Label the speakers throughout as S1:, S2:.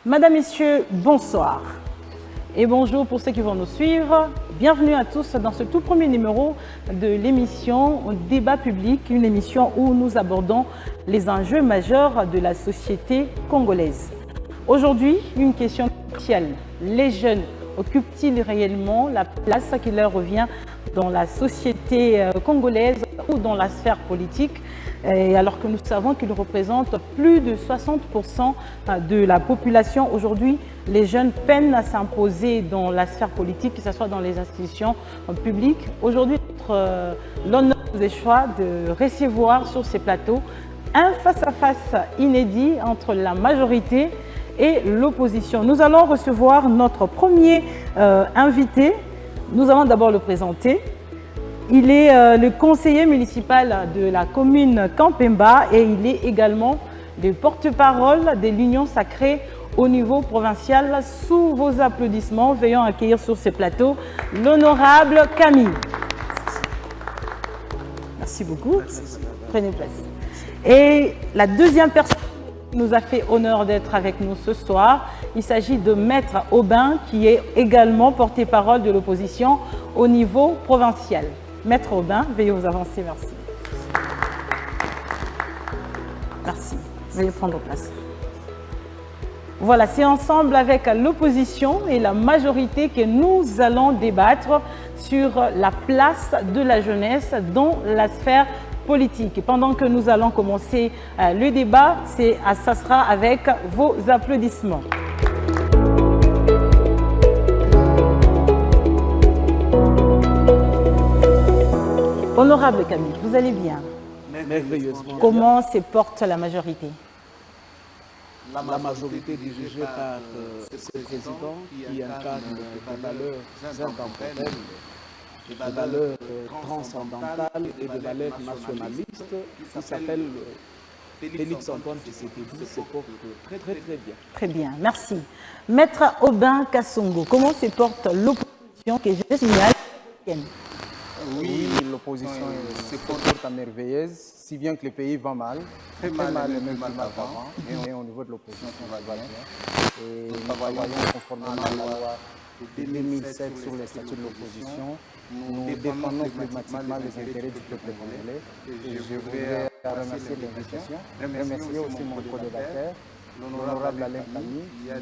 S1: Madame, Messieurs, bonsoir. Et bonjour pour ceux qui vont nous suivre. Bienvenue à tous dans ce tout premier numéro de l'émission Débat public, une émission où nous abordons les enjeux majeurs de la société congolaise. Aujourd'hui, une question cruciale. Les jeunes occupent-ils réellement la place qui leur revient dans la société congolaise ou dans la sphère politique, et alors que nous savons qu'ils représentent plus de 60% de la population. Aujourd'hui, les jeunes peinent à s'imposer dans la sphère politique, que ce soit dans les institutions publiques. Aujourd'hui, l'honneur nous est choix de recevoir sur ces plateaux un face-à-face inédit entre la majorité et l'opposition. Nous allons recevoir notre premier invité. Nous allons d'abord le présenter. Il est le conseiller municipal de la commune Kampemba et il est également le porte-parole de l'Union sacrée au niveau provincial. Sous vos applaudissements, veuillons accueillir sur ce plateau l'honorable Camille. Merci beaucoup. Prenez place. Et la deuxième personne qui nous a fait honneur d'être avec nous ce soir, il s'agit de Maître Aubin, qui est également porte-parole de l'opposition au niveau provincial. Maître Aubin, veuillez vous avancer, merci. Merci. Veuillez prendre place. Voilà, c'est ensemble avec l'opposition et la majorité que nous allons débattre sur la place de la jeunesse dans la sphère politique. Et pendant que nous allons commencer le débat, ça sera avec vos applaudissements. Honorable Camille, vous allez bien?
S2: Merveilleusement.
S1: Comment se porte la majorité?
S2: La majorité dirigée par ce président qui incarne des valeurs intemporelles, des valeurs transcendantales et des valeurs nationalistes, qui s'appelle Félix Antoine Tshisekedi, se porte très bien.
S1: Très bien, merci. Maître Aubin Kassongo, comment se porte l'opposition que je signale?
S3: Oui, l'opposition se porte à merveilleuse, si bien que le pays va mal, très mal même avant, mais au niveau de l'opposition, ça va bien. Et nous travaillons conformément à la loi de 2007 sur les statuts de l'opposition. Nous défendons flegmatiquement les intérêts du peuple congolais. Et je voudrais remercier l'invitation, remercier aussi mon co-débatteur, l'honorable Alain Camille, qui est un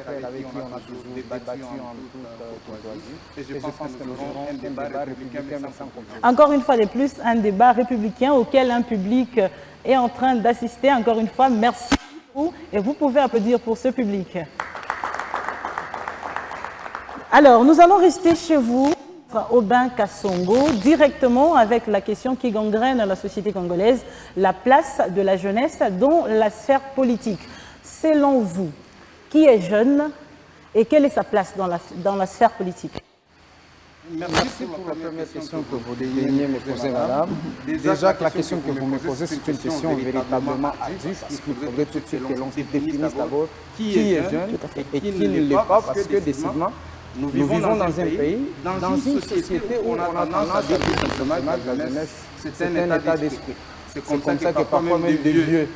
S3: frère avec qui on a toujours débattu en toute courtoisie. Et je pense que nous aurons un débat républicain sans compromis.
S1: Encore une fois de plus, un débat républicain auquel un public est en train d'assister. Encore une fois, merci beaucoup. Et vous pouvez applaudir pour ce public. Alors, nous allons rester chez vous, Aubin Kassongo, directement avec la question qui gangrène la société congolaise, la place de la jeunesse dans la sphère politique. Selon vous, qui est jeune et quelle est sa place dans la sphère politique?
S3: Merci pour la première question que vous daignez me poser, madame. Déjà que la question que vous me posez, c'est une question véritablement adulte, parce qu'il faudrait tout de suite que l'on se définisse d'abord qui est jeune et qui ne l'est pas, parce que décidément, nous vivons dans un pays, dans une société où on a tendance à dire tout simplement que la jeunesse, c'est un état d'esprit. C'est comme ça que parfois même des vieux,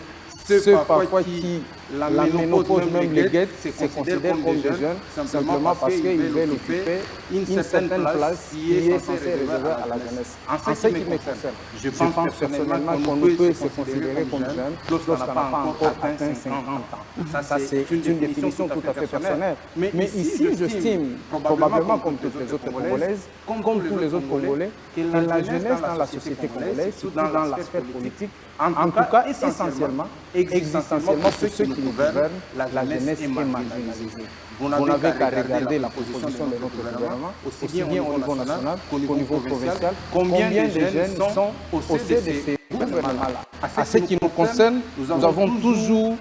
S3: ceux parfois qui la ménopause même les guettent, se considèrent comme des jeunes, simplement parce qu'ils veulent occuper une certaine place qui est censée réserver à la jeunesse. En ce qui me concerne, je pense personnellement qu'on ne peut se considérer comme jeune lorsqu'on n'a pas encore atteint 50 ans. Ça, c'est une définition tout à fait personnelle. Mais ici, j'estime, probablement comme toutes les autres Congolaises, comme tous les autres Congolais, que la jeunesse dans la société congolaise, surtout dans la sphère politique, en tout cas essentiellement, existentiellement, pour ceux qui nous gouvernent, la jeunesse est marginalisée. Vous n'avez qu'à regarder la position de notre gouvernement, aussi bien au niveau national qu'au niveau provincial, combien de jeunes sont au sein de ces gouvernements-là. À ce qui nous concerne, nous avons toujours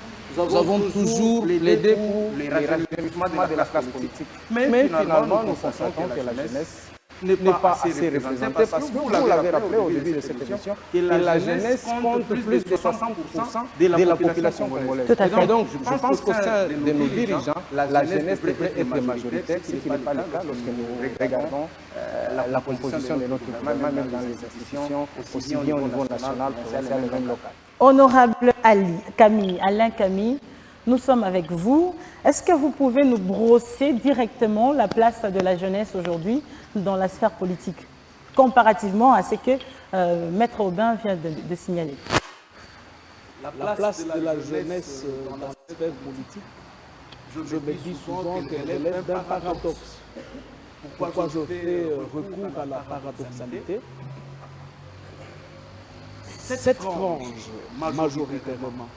S3: plaidé pour les rajeunissement de la classe politique. Mais finalement, nous constatons que la jeunesse n'est pas assez représentée parce que vous l'avez rappelé au début de cette émission, que la jeunesse compte plus de 60% de la population congolaise. Et donc, je pense qu'au sein de nos dirigeants, la jeunesse devrait être majoritaire, ce qui n'est pas le cas lorsque nous regardons la composition de notre gouvernement, même dans les institutions, aussi bien au niveau national, provincial et même local.
S1: Honorable Alain Camille, nous sommes avec vous. Est-ce que vous pouvez nous brosser directement la place de la jeunesse aujourd'hui dans la sphère politique, comparativement à ce que Maître Aubin vient de signaler?
S2: La place de la jeunesse dans la sphère politique, je me dis souvent qu'elle élève d'un paradoxe. Pourquoi je fais recours à la paradoxalité? Cette frange, majoritairement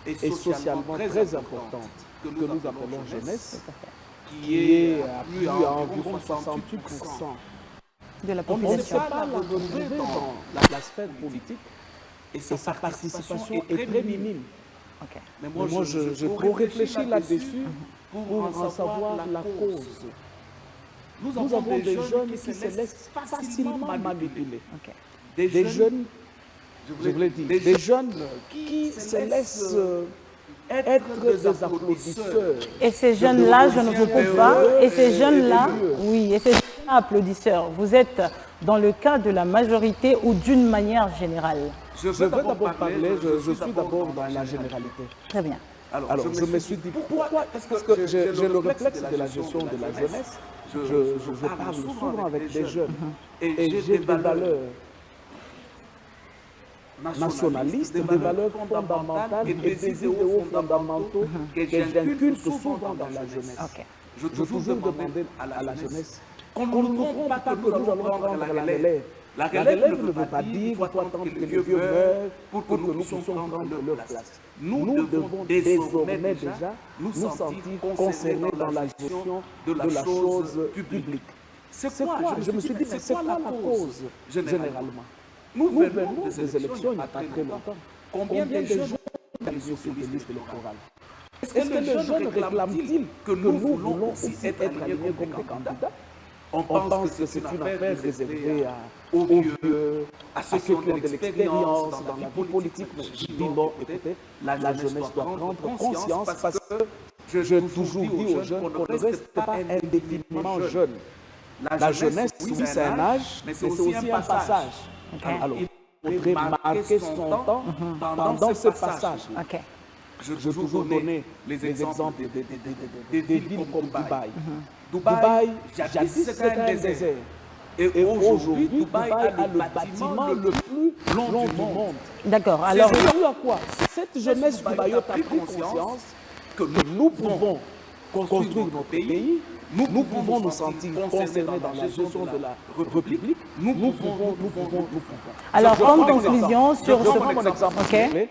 S2: et socialement très importante, que nous appelons jeunesse, qui est à plus à environ 68%
S1: De la
S2: on ne
S1: population.
S2: sait pas la retrouver dans la sphère politique et sa participation est très minime.
S1: Ok.
S2: Mais moi, je peux réfléchir là-dessus pour en savoir la cause. Nous avons des jeunes qui se laissent facilement manipuler.
S1: Ok.
S2: Des jeunes, je vous l'ai dit, des jeunes qui se laissent être des applaudisseurs.
S1: Et ces jeunes-là, je ne vous coupe pas, et ces jeunes-là, oui, et ces jeunes applaudisseurs, vous êtes dans le cas de la majorité ou d'une manière générale?
S2: Je veux d'abord parler, je suis d'abord dans la généralité.
S1: Très bien.
S2: Alors, je me suis dit, pourquoi est-ce que j'ai le réflexe de la gestion de la jeunesse? Je parle souvent avec des jeunes et j'ai des valeurs nationalistes, des valeurs fondamentales et des idéaux fondamentaux que j'inculque souvent dans la jeunesse.
S1: Ok.
S2: Je veux toujours demander à la jeunesse qu'on ne nous trompe pas que nous allons prendre la relève. La relève ne veut pas dire qu'il faut attendre que les vieux meurent pour que nous puissions prendre leur place. Nous devons désormais déjà nous sentir concernés dans la gestion de la chose publique. C'est quoi? Je me suis dit, mais c'est quoi la cause généralement? Nous venons des élections il n'y a pas très longtemps. Combien de jeunes ont été sur des listes électorales? Est-ce que les jeunes réclament-ils que nous voulons aussi être alignés comme des candidats? On pense que c'est une affaire réservée aux vieux, à ceux qui ont de l'expérience dans la vie politique. Mais je dis non, écoutez, la jeunesse doit prendre conscience parce que j'ai toujours dit aux jeunes qu'on ne reste pas indéfiniment jeune. La jeunesse, oui, c'est un âge, mais c'est aussi un passage.
S1: Okay.
S2: Alors, il faudrait marquer son temps pendant ce passage.
S1: Ok.
S2: Je vais toujours donner les exemples des villes comme Dubaï. Dubaï, jadis c'était un désert. Et aujourd'hui, Dubaï a le bâtiment le plus long du monde.
S1: D'accord. Alors,
S2: c'est dû à quoi? Cette jeunesse dubaïote a pris conscience que nous pouvons construire notre pays, nous pouvons nous sentir concernés dans la gestion de la République, nous pouvons.
S1: alors comme conclusion sur
S2: Je
S1: ce...
S2: prends mon exemple.
S1: Ok.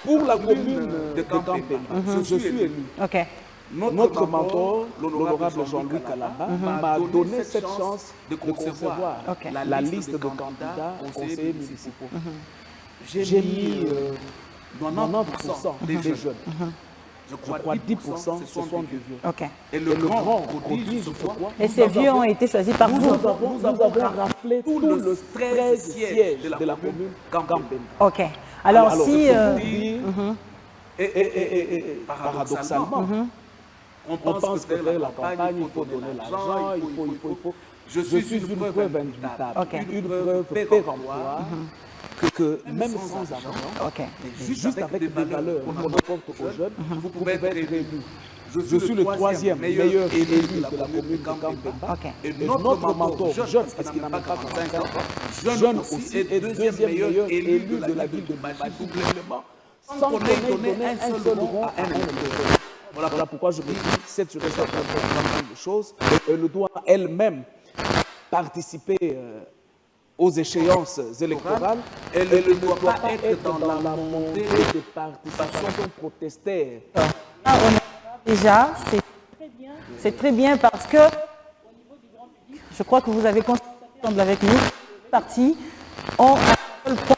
S2: Pour la commune de Campemba, je suis élu.
S1: Ok.
S2: Notre mentor, l'honorable Jean-Louis Kalamba, m'a donné cette chance de concevoir la liste de candidats aux conseillers municipaux. J'ai mis 90% des jeunes. Je crois 10% ce sont des vieux.
S1: Ok.
S2: Et le grand prodige,
S1: Et ces vieux ont été choisis par
S2: nous
S1: vous?
S2: avons raflé tout le 13 sièges de la commune Campemba.
S1: Ok. Alors si...
S2: paradoxalement, on pense que faire la campagne, il faut donner l'argent, il faut. Je suis une preuve indubitable, une preuve péremptoire que même sans argent,
S1: Ok.
S2: juste avec des valeurs qu'on apporte aux jeunes, vous pouvez être élu. Je suis le troisième meilleur élu de la commune de Campemba.
S1: Ok.
S2: Et notre mentor, jeune, parce qu'il n'a même pas 35 ans, jeune aussi, est deuxième meilleur élu de la ville de Dubaï, doublement, sans qu'on ait donné un seul rond à un électeur. Voilà pourquoi je me dis que cette jeunesse doit prendre de choses. Elle doit elle-même participer aux échéances électorales. Elle ne doit pas être dans la montée de participation protestataire.
S1: Ah, déjà, c'est très bien parce que, au niveau du grand public, je crois que vous avez constaté ensemble avec nous, les partis ont un seul point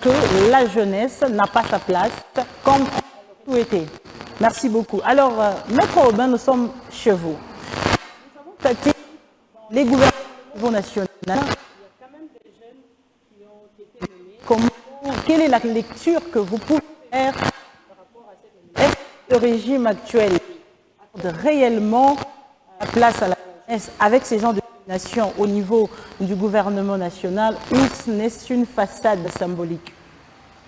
S1: que la jeunesse n'a pas sa place comme tout était. Merci beaucoup. Alors, Maître Aubin, nous sommes chez vous. Nous avons constaté les gouvernements au niveau national. Il y a quand même des jeunes qui ont été nommés. Quelle est la lecture que vous pouvez faire par rapport à cette nomination? Est-ce que le régime actuel accorde réellement la place à la jeunesse avec ces gens de nomination au niveau du gouvernement national ou n'est-ce une façade symbolique?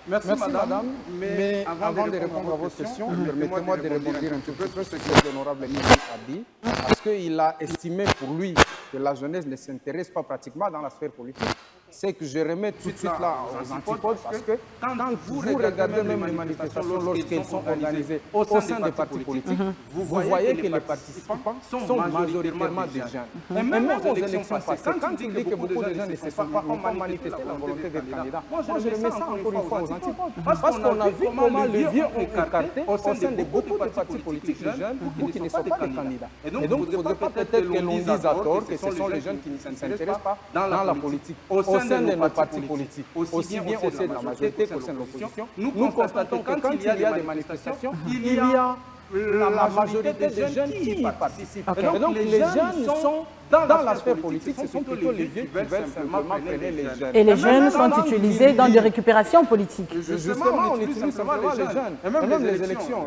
S3: Merci madame. Mais avant de répondre à votre question, permettez-moi de rebondir un tout petit peu sur ce que l'honorable ministre a dit, parce qu'il a estimé pour lui que la jeunesse ne s'intéresse pas pratiquement dans la sphère politique. C'est que je remets tout de suite là aux antipodes, parce que quand vous regardez même les manifestations lorsqu'elles sont organisées au sein des partis politiques, vous voyez que les participants sont majoritairement des jeunes. Et même aux élections passées, quand il dit que beaucoup de gens ne se sont pas manifesté la volonté des candidats, moi je remets ça encore une fois aux antipodes. Parce qu'on a vu comment les vieux ont écarté au sein de beaucoup de partis politiques les jeunes ou qui ne sont pas des candidats. Et donc il ne faudrait pas peut-être que l'on dise à tort que ce sont les jeunes qui ne s'intéressent pas dans la politique. Au sein de nos partis politiques, aussi bien au sein de la majorité qu'au sein de l'opposition, nous constatons que quand il y a des manifestations, il y a la majorité des jeunes qui y participent. Et donc les jeunes sont dans la sphère politique, ce sont plutôt les vieux qui veulent simplement freiner les jeunes.
S1: Et les jeunes sont utilisés dans des récupérations politiques.
S3: Justement, on utilise simplement les jeunes. Et même les élections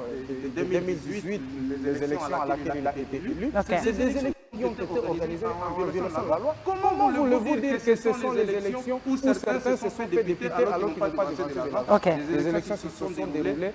S3: de 2018, les élections à laquelle il a été élu, c'est des élections qui ont été organisées en violation de la loi. Comment voulez-vous dire que ce sont les élections où certains se sont fait députés alors qu'ils n'ont pas de vote? Les élections qui se sont déroulées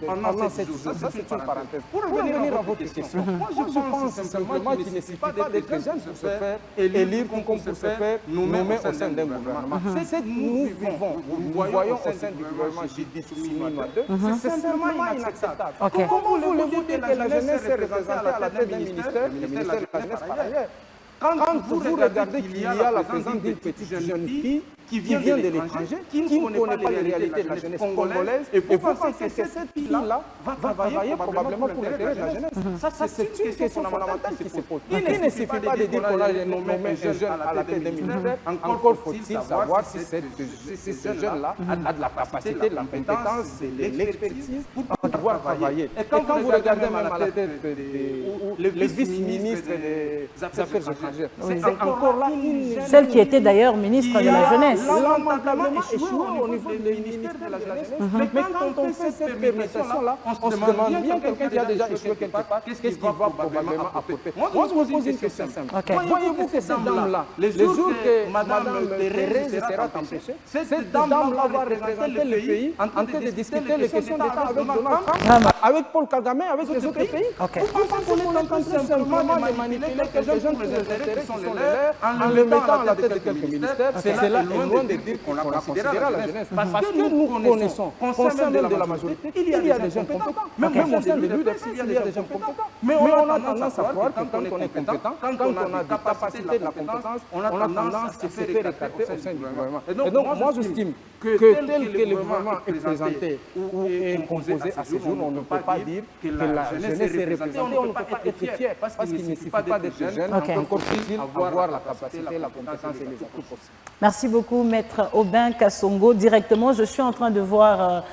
S3: pendant cette journée. Ça, c'est une parenthèse. Pour revenir à votre question, moi je pense simplement qu'il ne suffit pas d'être jeune pour se faire élire comme pour se faire nommer au sein d'un gouvernement. C'est que nous vivons, nous voyons au sein du gouvernement J10 Souminwa 2, c'est simplement inacceptable. Comment voulez-vous dire que la jeunesse est représentée à la tête d'un ministère, le ministère de la jeunesse par ailleurs? Quand vous regardez qu'il y a la présence d'une petite jeune fille qui vient de l'étranger, qui ne connaît pas les réalités de la jeunesse congolaise, et vous pensez que cette fille-là va travailler probablement pour l'intérêt de la jeunesse. Ça, c'est une question fondamentale qui se pose. Il ne suffit pas de dire qu'on a nommé un jeune à la tête d'un ministère, encore faut-il savoir si ce jeune-là a de la capacité, de la compétence, de l'expertise pour pouvoir travailler. Et quand vous regardez même à la tête le vice-ministre des Affaires étrangères, c'est encore là
S1: celle qui était d'ailleurs ministre de la Jeunesse.
S3: Lamentablement échoué au niveau du ministère de la Jeunesse. Mais quand on fait cette permission-là, on se demande bien quelqu'un qui a déjà échoué quelque part, qu'est-ce qu'il va probablement apporter. Moi, je vous pose une question simple. Voyez-vous que cette dame-là, les jours que Mme Thérèse sera empêchée, cette dame-là va représenter le pays en train de discuter les questions d'État avec Donald Trump, avec Paul Kagame, avec les autres pays. Vous pensez qu'on est en train simplement de manipuler quelques jeunes pour les intérêts qui sont les leurs en le mettant à la tête de quelques ministères? C'est là loin de dire qu'on la considère la jeunesse. Parce que nous connaissons, au sein de la majorité, il y a des jeunes compétents. Même au sein de l'UDPS, il y a des jeunes compétents. Mais on a tendance à croire que quand on est compétent, quand on a des capacités de la compétence, on a tendance à se faire écarter au sein du gouvernement. Et donc, moi, j'estime que tel que le gouvernement est présenté ou est composé à ce jour, on ne peut pas dire que la jeunesse est représentée. On ne peut pas être fier parce qu'il ne suffit pas d'être jeune, encore faut-il avoir la capacité, la compétence et les atouts possibles.
S1: Merci beaucoup, Maître Aubin Kasongo. Directement, je suis en train de voir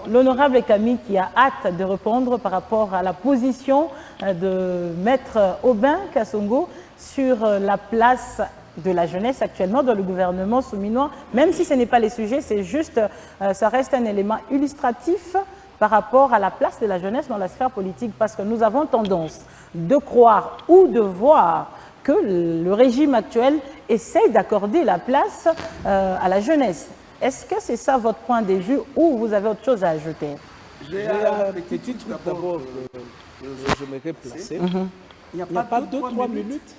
S1: l'honorable Camille qui a hâte de répondre par rapport à la position de Maître Aubin Kasongo sur la place de la jeunesse actuellement dans le gouvernement souminois. Même si ce n'est pas les sujets, c'est juste, ça reste un élément illustratif par rapport à la place de la jeunesse dans la sphère politique, parce que nous avons tendance de croire ou de voir que le régime actuel essaie d'accorder la place à la jeunesse. Est-ce que c'est ça votre point de vue ou vous avez autre chose à ajouter?
S2: J'ai un petit truc d'abord que j'aimerais placer. Il n'y a pas 2-3 minutes.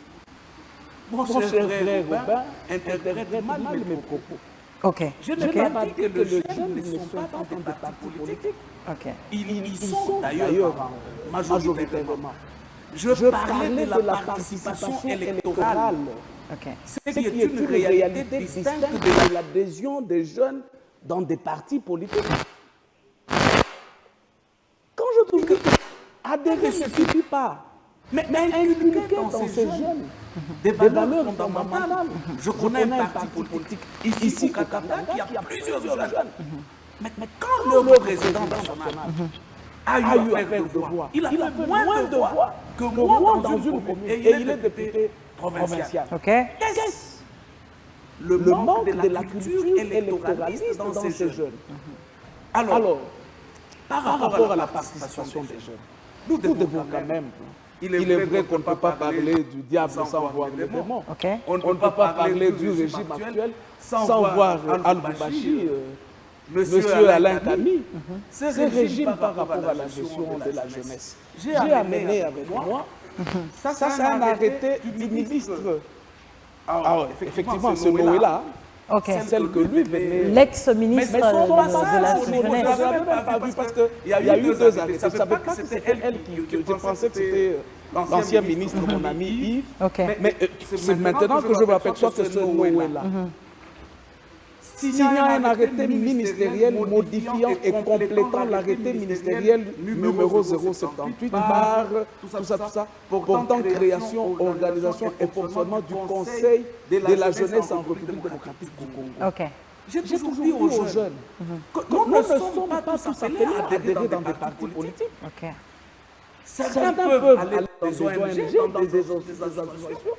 S2: Mon cher frère Robin interprète mal mes propos.
S1: Ok.
S2: Je n'ai pas dit que les jeunes ne sont pas dans des partis politiques.
S1: Okay.
S2: Ils sont d'ailleurs majoritairement. Je parlais de la participation électorale.
S1: Okay.
S2: Ce qui est une réalité distincte de l'adhésion des jeunes dans des partis politiques. Quand je dis que adhérer ne suffit pas, mais inculquer dans ces jeunes des valeurs fondamentales. Je connais un parti politique ici au Canada qui a plusieurs jeunes. Mais quand le président national a eu à faire de voix, il a fait moins de voix que moi dans une commune et il est député provincial. Qu'est-ce le manque de la culture électoraliste dans ces jeunes? Alors, par rapport à la participation des jeunes, nous devons quand même. Il est vrai qu'on ne peut pas parler du diable sans voir le démon. On ne peut pas parler du régime actuel sans voir Al-Bashir Monsieur Alain Camille, ce régime par rapport à la gestion de la jeunesse. J'ai amené avec moi, ça c'est un arrêté du ministre. Effectivement, ce Noé-là, celle que lui venait...
S1: L'ex-ministre de la jeunesse.
S2: Je n'avais même pas vu parce qu'il y a eu 2 arrêtés. Je ne savais pas que c'était elle qui... Je pensais que c'était l'ancien ministre, mon ami Yves. Mais c'est maintenant que je m'aperçois que ce Noé-là signa un arrêté ministériel modifiant et complétant l'arrêté ministériel numéro 078 par tout ça, portant création, organisation et fonctionnement du Conseil de la jeunesse en République démocratique du Congo. J'ai toujours dit aux jeunes que nous ne sommes pas tous appelés à adhérer dans des partis politiques. Certains peuvent aller dans des ONG, dans des associations.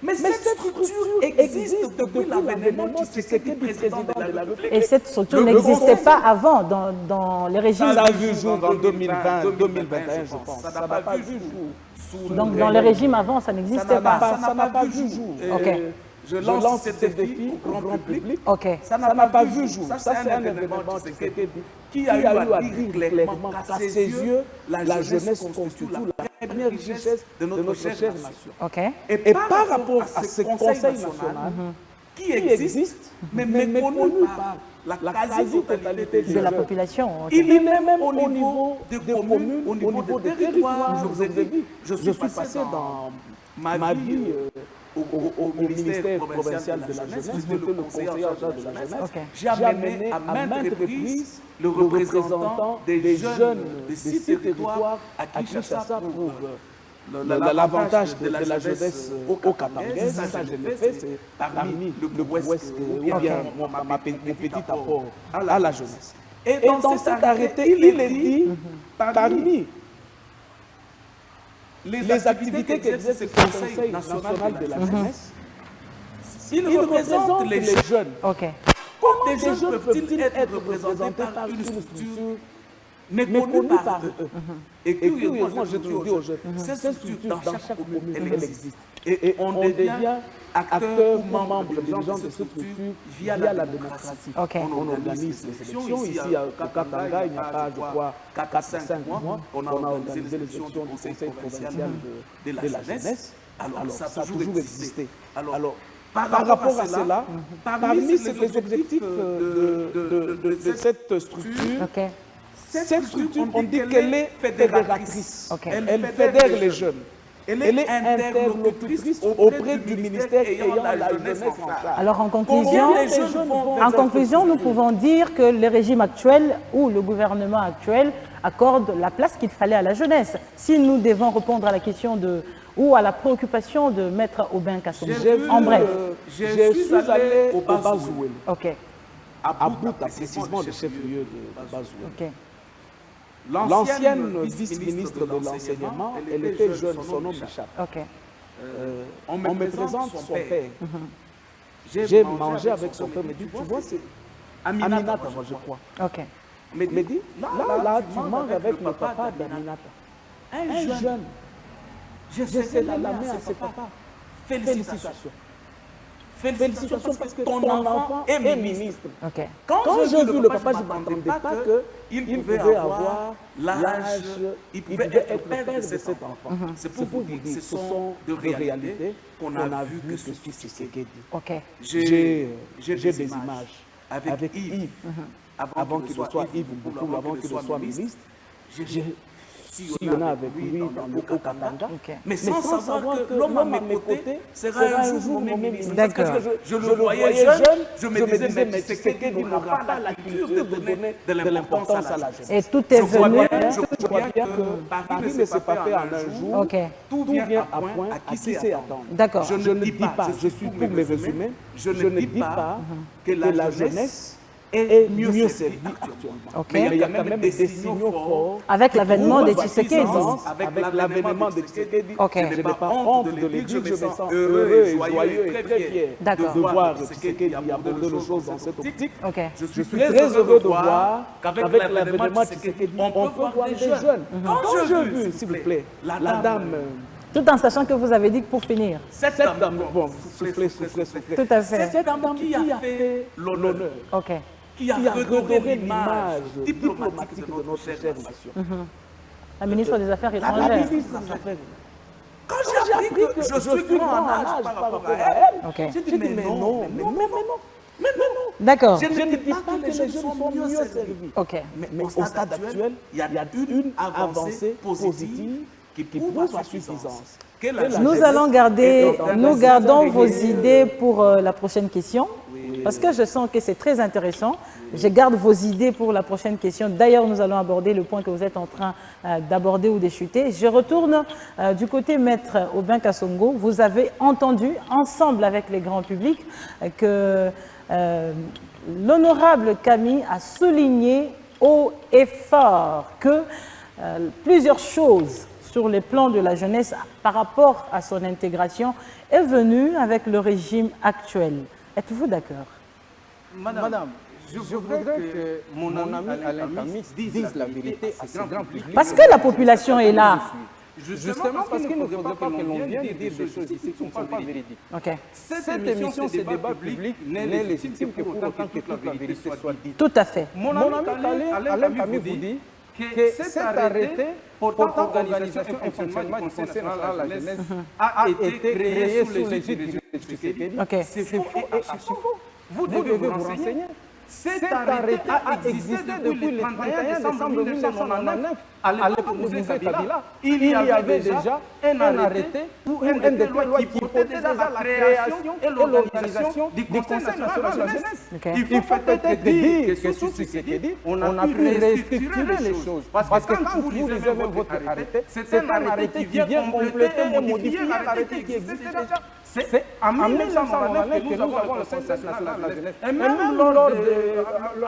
S2: Mais cette structure existe depuis l'avènement du président de la République.
S1: Et cette structure n'existait pas avant dans les régimes.
S2: Ça a vu jour en 2020, 2021, je pense. Ça n'a pas vu jour.
S1: Donc dans les régimes avant, ça n'existait pas.
S2: Ça n'a pas vu jour. Je lance ce défi au grand public. Ça n'a pas vu jour. Ça, c'est un événement qui a eu à dire clairement qu'à ses yeux, la jeunesse constitue la première richesse de notre chère nation. Et par rapport à ce Conseil national qui existe, mais méconnu par la quasi-totalité
S1: de la population.
S2: Il est même au niveau des communes, au niveau des territoires. Je vous ai dit, je suis passé dans ma vie au ministère provincial de la jeunesse, j'étais le conseiller en charge de la jeunesse. J'ai amené à maintes reprises le représentant des jeunes de 6 territoires à Kinshasa pour l'avantage de la jeunesse au Katangais. Ça, je l'ai fait, c'est parmi le Ouest, ou bien mon petit apport à la jeunesse. Et dans cet arrêté, il est dit, parmi les activités qu'exerce ce Conseil national de la jeunesse, il représente les jeunes. Comment des jeunes peuvent-ils être représentés par une structure méconnue par eux? Et curieusement, je te dis aux jeunes, cette structure, dans chaque commune, elle existe. Et on devient acteur ou membre des gens de cette structure via la démocratie. On organise les élections. Ici, à Katanga, il n'y a pas, je crois, 4-5 mois, on a organisé les élections du Conseil provincial de la jeunesse. Alors, ça a toujours existé. Alors, par rapport à cela, parmi les objectifs de cette structure, on dit qu'elle est fédératrice. Elle fédère les jeunes. Elle est interlocutrice auprès du ministère ayant la jeunesse en charge.
S1: Alors en conclusion, nous pouvons dire que le régime actuel ou le gouvernement actuel accorde la place qu'il fallait à la jeunesse. Si nous devons répondre à la question ou à la préoccupation de Maître Aubin Kassoum. En bref.
S2: Je suis allé au Bazouel. À Bouta, précisément le chef-lieu de Bazouel. L'ancienne vice-ministre de l'enseignement, elle était jeune, son nom m'échappe. On me présente son père. J'ai mangé avec son père, me dit, tu vois, c'est Aminata, je crois. Me dit, là, tu manges avec le papa d'Aminata. Un jeune. J'essaie de l'amener à ses papas. Félicitations. Félicitations parce que ton enfant est ministre. Quand j'ai vu le papa, je ne m'attendais pas qu'il pouvait avoir l'âge, il pouvait être père de cet enfant. C'est pour vous dire, ce sont de réalités qu'on a vu que ce fils Tshisekedi. J'ai des images avec Yves, avant qu'il ne soit Yves Boukoulou, avant qu'il ne soit ministre. Il y en a avec lui dans le Haut-Katanga, mais sans savoir que l'homme à mes côtés sera un jour mon ministre. Je le voyais jeune, je me disais, mais Tshisekedi n'aura pas la culture de donner de l'importance à la jeunesse.
S1: Et tout est venu.
S2: Je crois bien que Paris ne s'est pas fait en un jour. Tout vient à point à qui sait attendre.
S1: D'accord.
S2: Je ne dis pas, je suis pour me résumer, je ne dis pas que la jeunesse est mieux servie actuellement. Mais il y a quand même des signaux forts.
S1: Avec l'avènement de Tshisekedi.
S2: Avec l'avènement de Tshisekedi, je n'ai pas honte de le dire, je me sens heureux et joyeux et très fier de voir Tshisekedi aborder les choses dans cette optique. Je suis très heureux de voir qu'avec l'avènement de Tshisekedi, on peut voir des jeunes. Quand j'ai vu, s'il vous plaît, la dame...
S1: Tout en sachant que vous avez dit que pour finir.
S2: Cette dame, bon, soufflez.
S1: Tout à fait.
S2: Cette dame qui a fait l'honneur. qui a redoré l'image diplomatique de notre chère nation.
S1: La ministre des Affaires
S2: La
S1: étrangères.
S2: ministre des Affaires. Quand j'ai appris que je suis grand en âge par rapport à elle,
S1: Ok.
S2: j'ai dit mais non.
S1: D'accord.
S2: Je ne dis pas que les jeunes sont mieux servis.
S1: Ok.
S2: Mais au stade actuel, il y a une avancée positive qui prouve sa suffisance.
S1: Nous allons garder, nous gardons vos idées pour la prochaine question, parce que je sens que c'est très intéressant. Je garde vos idées pour la prochaine question. D'ailleurs, nous allons aborder le point que vous êtes en train d'aborder ou d'échuter. Je retourne du côté maître Aubin Kassongo. Vous avez entendu, ensemble avec les grands publics, que l'honorable Camille a souligné haut et fort que plusieurs choses sur les plans de la jeunesse par rapport à son intégration est venue avec le régime actuel. Êtes-vous d'accord?
S3: Madame, je voudrais que mon ami Alain Camille dise la vérité à ce grand public.
S1: Parce que la population est là.
S3: Justement parce qu'il ne faudrait pas que l'on vienne dire des choses ici qui ne sont pas véridiques.
S1: Ok.
S3: Cette émission, ce débat public n'est légitime que pour autant que toute la vérité soit dite.
S1: Tout à fait.
S3: Mon ami Alain Camille vous dit que cet arrêté portant organisation et fonctionnement du Conseil national de la jeunesse a été créé sous l'égide du Tshisekedi.
S1: Ok.
S3: C'est faux et archi faux. Vous devez vous renseigner. Cet arrêté a existé depuis le 31 décembre 1999. À l'époque de Moussé Kabila, il y avait déjà un arrêté ou un décret qui portait déjà la création et l'organisation du Conseil national de la jeunesse. Il faut peut-être dire que sous Tshisekedi, on a pu restructurer les choses. Parce que quand vous lisez même votre arrêté, c'est un arrêté qui vient compléter et modifier l'arrêté qui existait déjà. C'est en 1999 que nous avons le Conseil national de la jeunesse. Et même lors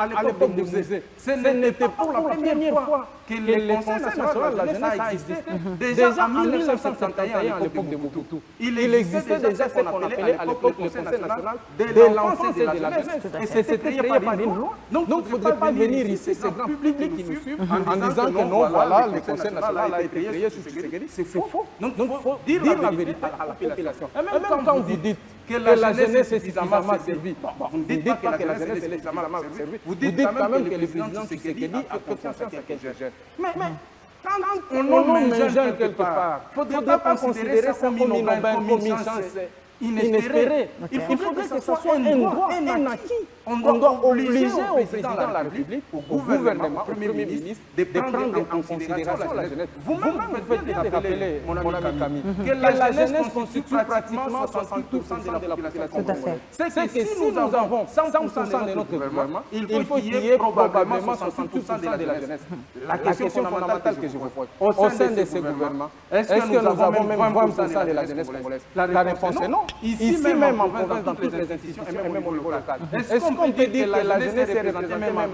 S3: à l'époque de Moussé, ce n'était pas pour la première fois que le Conseil national de la jeunesse a existé. Déjà en 1951, à l'époque de Mobutu, il existait déjà ce qu'on appelait à l'époque le Conseil national de l'enfance et de la jeunesse. Et c'était créé par une loi. Donc il ne faudrait pas venir ici, ces grands publics qui nous suivent, en disant que non, voilà, le Conseil national a été créé sous Tshisekedi. C'est faux. Donc il faut dire la vérité à la population. Et même quand vous dites que la jeunesse est suffisamment servie, vous ne dites pas que la jeunesse est suffisamment servie, vous dites quand même que le président Tshisekedi a fait confiance à quelques jeunes. Mais quand on nomme un jeune quelque part, il ne faudrait pas considérer ça comme une chance inespérée. Il faudrait que ce soit un droit, un acquis. On doit obliger au président de la République, au gouvernement, au Premier ministre, de prendre en considération la jeunesse. Vous-même, vous faites bien rappeler, mon ami Camille, que la jeunesse constitue pratiquement 68% de la population.
S1: Tout à fait.
S3: C'est que si nous avons 100% de notre gouvernement, il faut qu'il y ait probablement 68% de la jeunesse. La question fondamentale que je vous pose, au sein de ce gouvernement, est-ce que nous avons même 20% de la jeunesse congolaise? La réponse est non. Ici même en province, dans toutes les institutions et même au niveau local. Est-ce qu'on peut dire que la jeunesse est représentée même à 20%?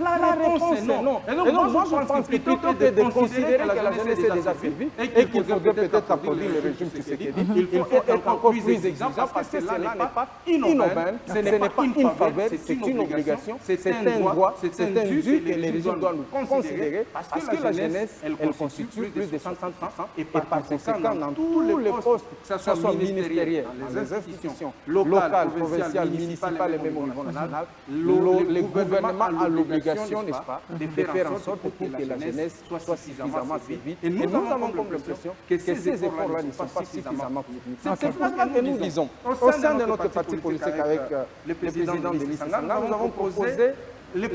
S3: La réponse est non. Et donc moi je pense plutôt que de considérer que la jeunesse est déjà servie et qu'il faudrait peut-être applaudir le régime Tshisekedi, il faut être encore plus exigeant parce que cela n'est pas inaubaine, ce n'est pas une faveur, c'est une obligation, c'est un droit, c'est un dû que les régimes doivent nous considérer parce que la jeunesse, elle constitue plus de 100% et par conséquent dans tous les postes, que ce soit ministériel, dans les institutions locales, provinciales, municipales et même au niveau national, le gouvernement a l'obligation, n'est-ce pas, de faire en sorte que la jeunesse soit suffisamment suivie. Et nous avons comme l'impression que ces efforts-là ne sont pas suffisamment suivis. C'est pourquoi que nous disons, au sein de notre parti politique avec le président de l'ISANA, nous avons proposé la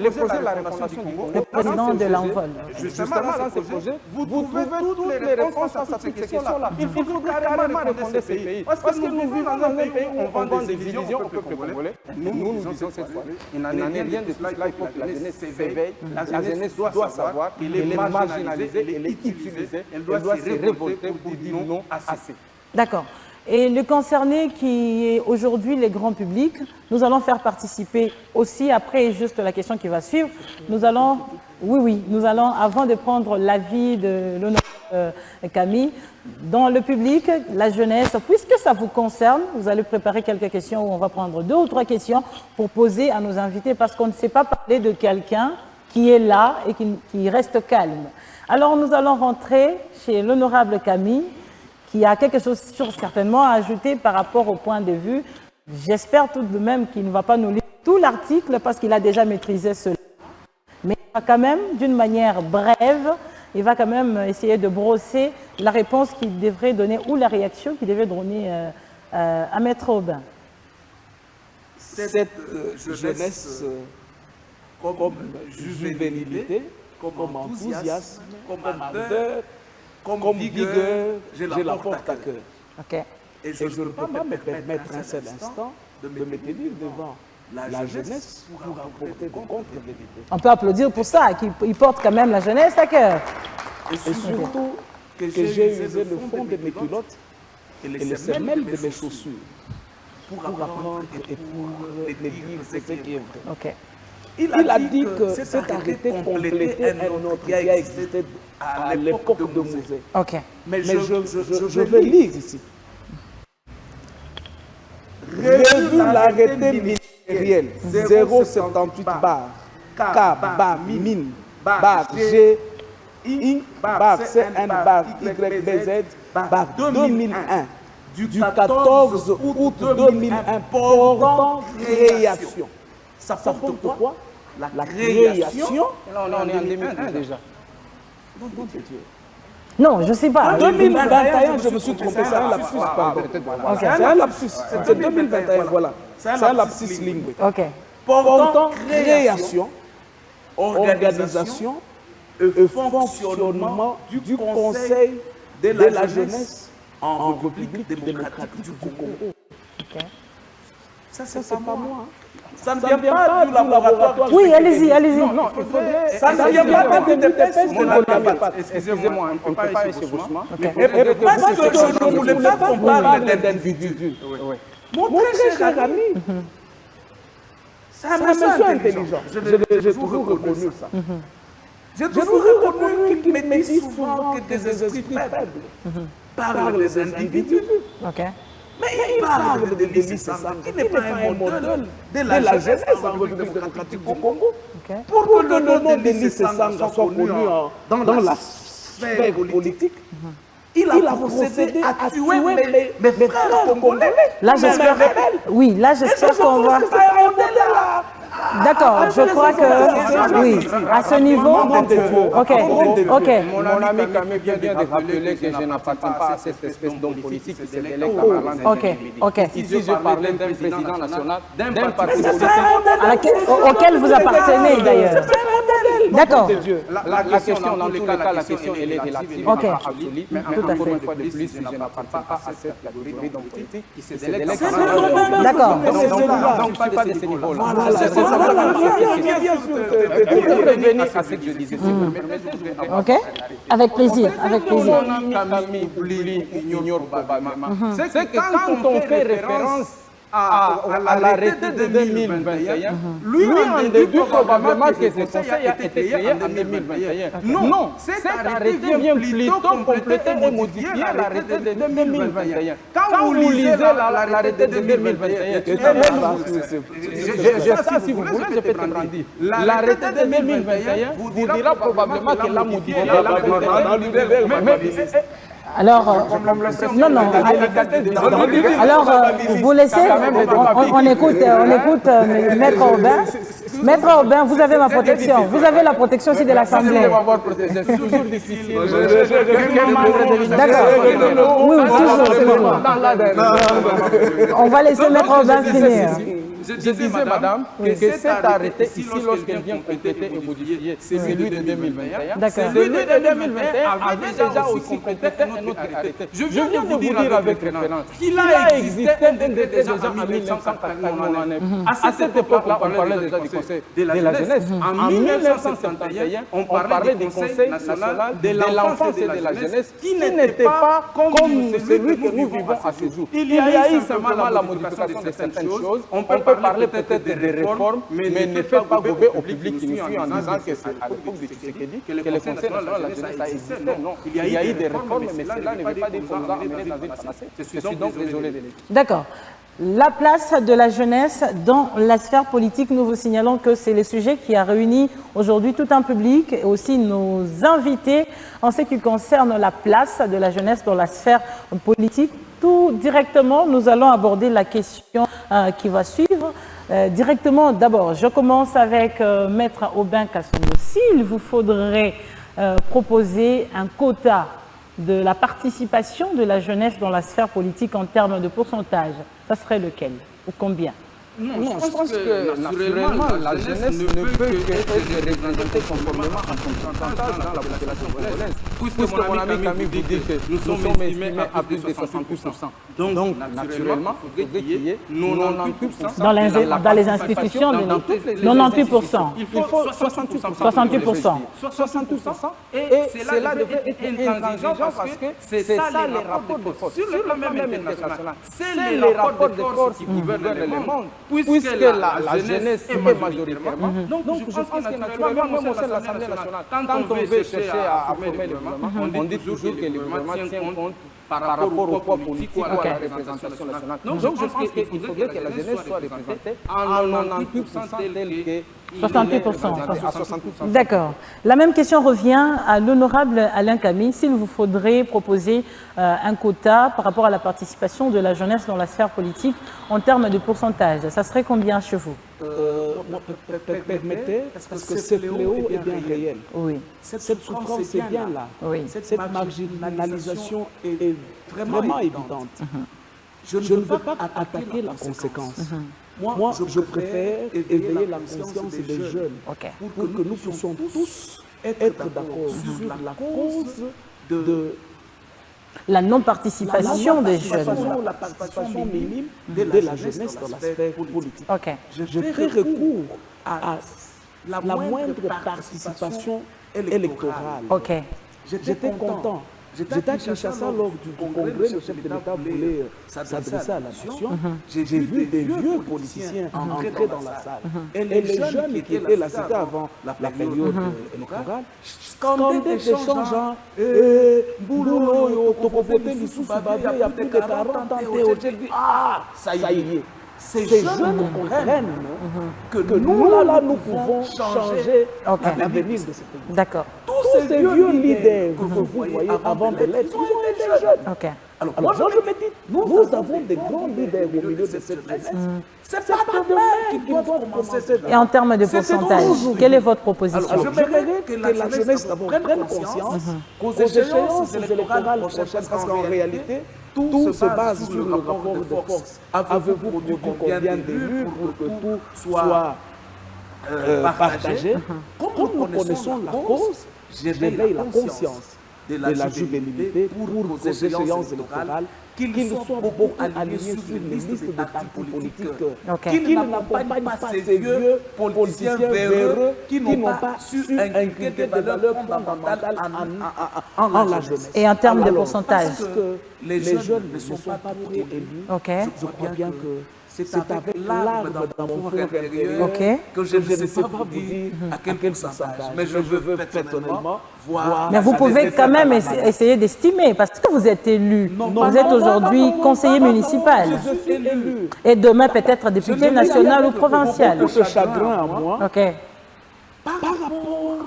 S3: refondation du Congo.
S1: Le président de l'envol.
S3: Justement, dans ce projet, vous trouvez toutes les réponses à toutes ces questions-là. Il faut carrément refonder ce pays. Parce que nous vivons dans un pays où on vend des divisions au peuple congolais. Nous disons cette fois, il n'en est rien de cela. Il faut que la jeunesse s'éveille. La jeunesse doit savoir qu'elle est marginalisée, elle est utilisée, elle doit se révolter pour dire non assez.
S1: D'accord. Et le concerné qui est aujourd'hui les grands publics, nous allons faire participer aussi, après juste la question qui va suivre, nous allons, nous allons, avant de prendre l'avis de l'honorable Camille, dans le public, la jeunesse, puisque ça vous concerne, vous allez préparer quelques questions où on va prendre 2 ou 3 questions pour poser à nos invités parce qu'on ne sait pas parler de quelqu'un qui est là et qui reste calme. Alors nous allons rentrer chez l'honorable Camille, qui a quelque chose certainement à ajouter par rapport au point de vue. J'espère tout de même qu'il ne va pas nous lire tout l'article parce qu'il a déjà maîtrisé cela. Mais il va quand même, d'une manière brève, il va quand même essayer de brosser la réponse qu'il devrait donner ou la réaction qu'il devait donner à Maître Aubin.
S2: Cette jeunesse comme juvénilité, comme enthousiasme, comme ardeur, comme vigueur, je la porte à cœur.
S1: Okay.
S2: Et je ne peux pas me permettre un seul instant de me tenir devant la jeunesse pour apporter de contre-vérité.
S1: On peut applaudir pour ça, qu'il porte quand même la jeunesse à cœur.
S2: Et surtout que j'ai usé le fond de mes culottes et les semelles de mes chaussures pour apprendre et pour les dire ce qui est vrai.
S1: Okay.
S2: Il a dit que cet arrêté complétait un autre qui a existé à l'époque de Mosée.
S1: Okay.
S2: Mais je vais lire ici. Revu l'arrêté ministériel 078 bar K bar min bar G Inc bar CN bar YBZ bar 2001 du 14 août 2001 portant création. Ça porte quoi? La création.
S3: Là, on est en 2001 déjà.
S1: Non, je ne sais pas.
S2: En 2021, je me suis trompé, c'est un lapsus, pardon. C'est un lapsus, c'est 2021, voilà. C'est un lapsus linguistique.
S1: Ok.
S2: Portant création, organisation et fonctionnement du Conseil de la jeunesse en République démocratique du Congo.
S1: Okay.
S2: Ça, c'est pas moi. Ça ne vient pas du laboratoire.
S1: Oui, allez-y, allez-y.
S3: Non, il faudrait...
S2: Ça ne vient pas de l'UDPS de la NAPAT.
S3: Excusez-moi, on ne fait pas un chevauchement.
S2: Parce que je ne voulais pas qu'on parle d'individus. Mon très cher ami, c'est un monsieur intelligent. J'ai toujours reconnu ça. J'ai toujours reconnu qu'il me dit souvent que des esprits faibles parlent des individus.
S1: Ok.
S2: Mais il parle de Délice Sangha, qui n'est pas un modèle de la jeunesse en République démocratique du Congo. Pour que le nom de Délice Sangha soit connu dans la sphère politique, il a procédé à tuer mes frères congolais.
S1: Là, j'espère. Oui, là, j'espère qu'on va. D'accord, je crois que oui, à ce niveau. Ok.
S3: Mon ami Kamé vient de rappeler que je n'appartiens pas à cette espèce d'homme politique qui se délègue à parler.
S1: Ok.
S3: Ici, je parlais d'un président national, d'un parti politique.
S1: Auquel vous appartenez d'ailleurs. D'accord.
S3: La question, dans tous les cas, la question, elle est relative,
S1: Ok.
S3: pas absolue. Mais encore une fois de plus, je n'appartiens pas à cette catégorie d'homme politique qui se délègue à parler.
S1: D'accord.
S3: Donc, je ne suis pas de ce niveau-là. Pour revenir à ce que je disais,
S1: Ok. Avec plaisir, avec plaisir.
S3: Camille ignore probablement. C'est que quand on fait référence à l'arrêté de 2021, lui en déduit probablement que ce conseil a été créé en 2021. Non, cet arrêté vient plutôt compléter et modifier l'arrêté de 2021. Quand vous lisez l'arrêté de 2021, ça, si vous voulez, je peux te rendre. L'arrêté de 2021 vous dira probablement qu'il a modifié l'arrêté.
S1: Alors, non. Alors, vous laissez, on écoute Maître Aubin. Maître Aubin, vous avez ma protection. Vous avez la protection aussi de l'Assemblée.
S3: C'est toujours difficile.
S1: D'accord. Oui, toujours. On va laisser Maître Aubin finir.
S3: Je disais, madame, que cet arrêté ici, lorsqu'il vient compléter et modifier, c'est celui de 2021. Celui de 2021 avait déjà aussi complété un autre arrêté. Je viens de vous dire avec référence qu'il a existé un décret déjà en 1989. À cette époque-là, on parlait déjà du Conseil de la jeunesse. En 1971, on parlait du Conseil national de l'enfance et de la jeunesse qui n'était pas comme celui que nous vivons à ce jour. Il y a eu simplement la modification de certaines choses. On peut parler peut-être des réformes, mais ne faites pas gober au public qui nous suit en disant que c'est à l'époque de Tshisekedi que le Conseil national de la jeunesse a existé. Non, il y a eu des réformes, mais cela ne veut pas dire qu'on nous a amenés dans une panacée. Je suis donc désolé de le dire.
S1: D'accord. La place de la jeunesse dans la sphère politique, nous vous signalons que c'est le sujet qui a réuni aujourd'hui tout un public et aussi nos invités en ce qui concerne la place de la jeunesse dans la sphère politique. Tout directement, nous allons aborder la question qui va suivre. directement, d'abord, je commence avec Maître Aubin Kassoumou. S'il vous faudrait proposer un quota de la participation de la jeunesse dans la sphère politique en termes de pourcentage, ça serait lequel ou combien?
S3: Non, je pense que naturellement, la jeunesse ne peut qu'être représentée conformément à son pourcentage dans la population congolaise. Puisque mon ami Camille vous dit que nous sommes estimés à plus de 68%. Donc, naturellement, il faudrait qu'il y ait 98%
S1: dans les institutions, 98%.
S3: Il faut 68%. 68%. Et cela devrait être intransigeant parce que c'est ça les rapports de force. Sur le plan même international, c'est les rapports de force qui gouvernent le monde. Puisque la jeunesse est majoritairement. Donc, je pense que naturellement, même au sein de l'Assemblée nationale, quand on veut chercher à former le gouvernement, on dit toujours que le gouvernement tient compte par rapport au poids politique ou à la représentation nationale. Donc, je pense qu'il faudrait que la jeunesse soit représentée en 98% tel que
S1: 68%. D'accord. La même question revient à l'honorable Alain Camille. S'il vous faudrait proposer un quota par rapport à la participation de la jeunesse dans la sphère politique en termes de pourcentage, ça serait combien chez vous?
S2: Permettez, parce que ce fléau est bien réel.
S1: Oui.
S2: Cette souffrance est bien là.
S1: Oui.
S2: Cette marginalisation est vraiment évidente. Je ne veux pas attaquer la conséquence. Moi, je préfère éveiller la conscience des jeunes pour que nous puissions tous être d'accord sur la cause de
S1: la non-participation des jeunes.
S2: La participation minime de la jeunesse dans la sphère politique. Je ferai recours à la moindre participation électorale. J'étais content. J'étais à Kinshasa lors du congrès, le chef de l'État voulait s'adresser à la nation. J'ai vu des vieux politiciens entrer dans la salle. Et les jeunes qui étaient là, c'était avant la période électorale, scandaient des chants genre Boulou, Tokopoté, Lissou, Sababé, il y a plus de 40 ans, Théodule. Ah, ça y est. Ces jeunes comprennent que nous, là, nous pouvons changer l'avenir de ce pays.
S1: D'accord.
S2: Tous ces vieux leaders que vous voyez avant de l'être, ils ont été jeunes. Alors moi, je me dis, nous avons des grands leaders au milieu de cette jeunesse. C'est pas demain qu'ils doivent commencer cette.
S1: Et en termes de pourcentage, quelle est votre proposition?
S2: Alors, j'aimerais que la jeunesse d'abord prenne conscience qu'aux échéances électorales prochaines, parce qu'en réalité, tout se base sur le rapport de force. Avez-vous produit combien d'élus pour que tout soit partagé? Comme nous connaissons la cause, j'éveille la conscience de la juvénilité pour qu'aux échéances électorales, qu'ils soient beaucoup alignés sur les listes de partis politiques, qu'ils n'accompagnent pas ces vieux politiciens véreux qui n'ont pas su inculquer des valeurs fondamentales en la jeunesse.
S1: Et en termes de pourcentage?
S2: Parce que les jeunes ne sont pas trop élus. Je crois bien que c'est avec l'arme dans mon fond intérieur que je ne sais pas vous dire à quel pourcentage. Mais je veux personnellement voir.
S1: Mais vous pouvez quand même essayer d'estimer, parce que vous êtes élu. Vous êtes aujourd'hui conseiller municipal.
S2: Je suis élu.
S1: Et demain peut-être député national ou provincial.
S2: Ce chagrin à moi, par rapport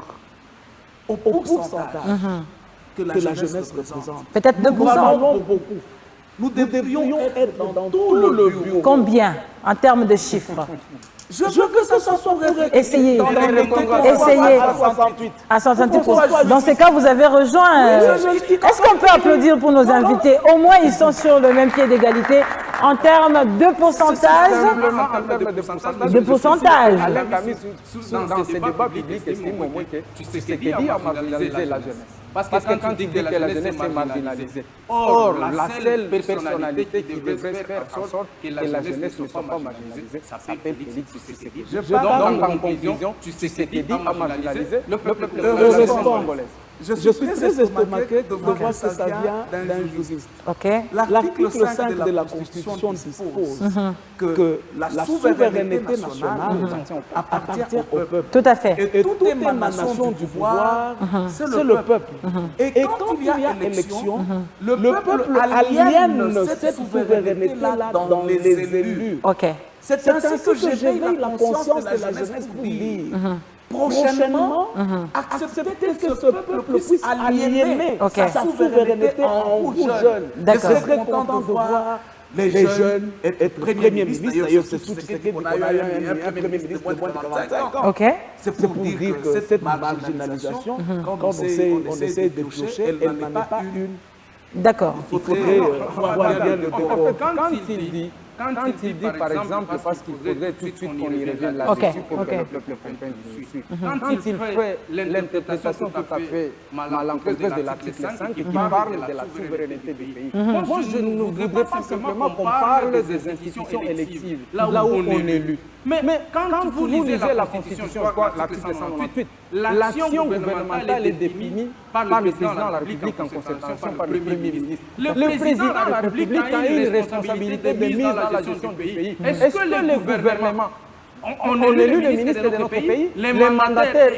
S2: au pourcentage que la jeunesse représente.
S1: Peut-être 2%.
S2: Nous avons beaucoup. Nous devrions être dans tout le bureau.
S1: Combien en termes de chiffres?
S2: Je veux que ça soit
S1: essayez.
S2: Essayez.
S1: À 68%. Dans ces cas, vous avez rejoint. Est-ce qu'on peut applaudir pour nos invités? Au moins, ils sont sur le même pied d'égalité en termes de pourcentage. De pourcentage.
S3: Alain Camille, dans ces débats publics, estime au moins que ce qui dit à marginaliser la jeunesse. Parce que quand il dit que la jeunesse est marginalisée, or, la seule personnalité qui devrait faire en sorte que la jeunesse ne soit pas marginalisée, ça s'appelle Félix Tshisekedi. Donc, en conclusion, Tshisekedi a marginalisé le peuple congolais.
S2: Je suis très estomaqué de voir que ça vient d'un juriste. L'article 5 de la Constitution dispose que la souveraineté nationale appartient au peuple.
S1: Tout à fait.
S2: Et toute émanation du pouvoir, c'est le peuple. Et quand il y a élection, le peuple aliène cette souveraineté-là dans les élus. C'est ainsi que j'éveille la conscience de la jeunesse pour dire. Prochainement, accepter que ce peuple puisse aliéner sa souveraineté en vous jeunes. Je serais content de voir les jeunes être Premier ministre. D'ailleurs, c'est tout ce qu'on a eu un Premier ministre de moins de 45 ans.
S1: Ok.
S2: C'est pour dire que cette marginalisation, quand on essaie de clocher, elle n'en est pas une.
S1: D'accord.
S2: Il faudrait voir bien le décor.
S3: Quand il dit, par exemple, parce qu'il faudrait tout de suite qu'on y revienne là-dessus pour que le peuple comprenne dessus. Quand il fait l'interprétation tout à fait malencontreuse de l'article 5 qui parle de la souveraineté du pays, moi je ne voudrais pas simplement qu'on parle des institutions électives, là où on est élu. Mais quand vous lisez la Constitution, l'article 198, l'action gouvernementale est définie par le président de la République en concertation par le Premier ministre. Le président de la République a une responsabilité de mise dans la gestion du pays. Est-ce que le gouvernement, on élu le ministre de notre pays, les mandataires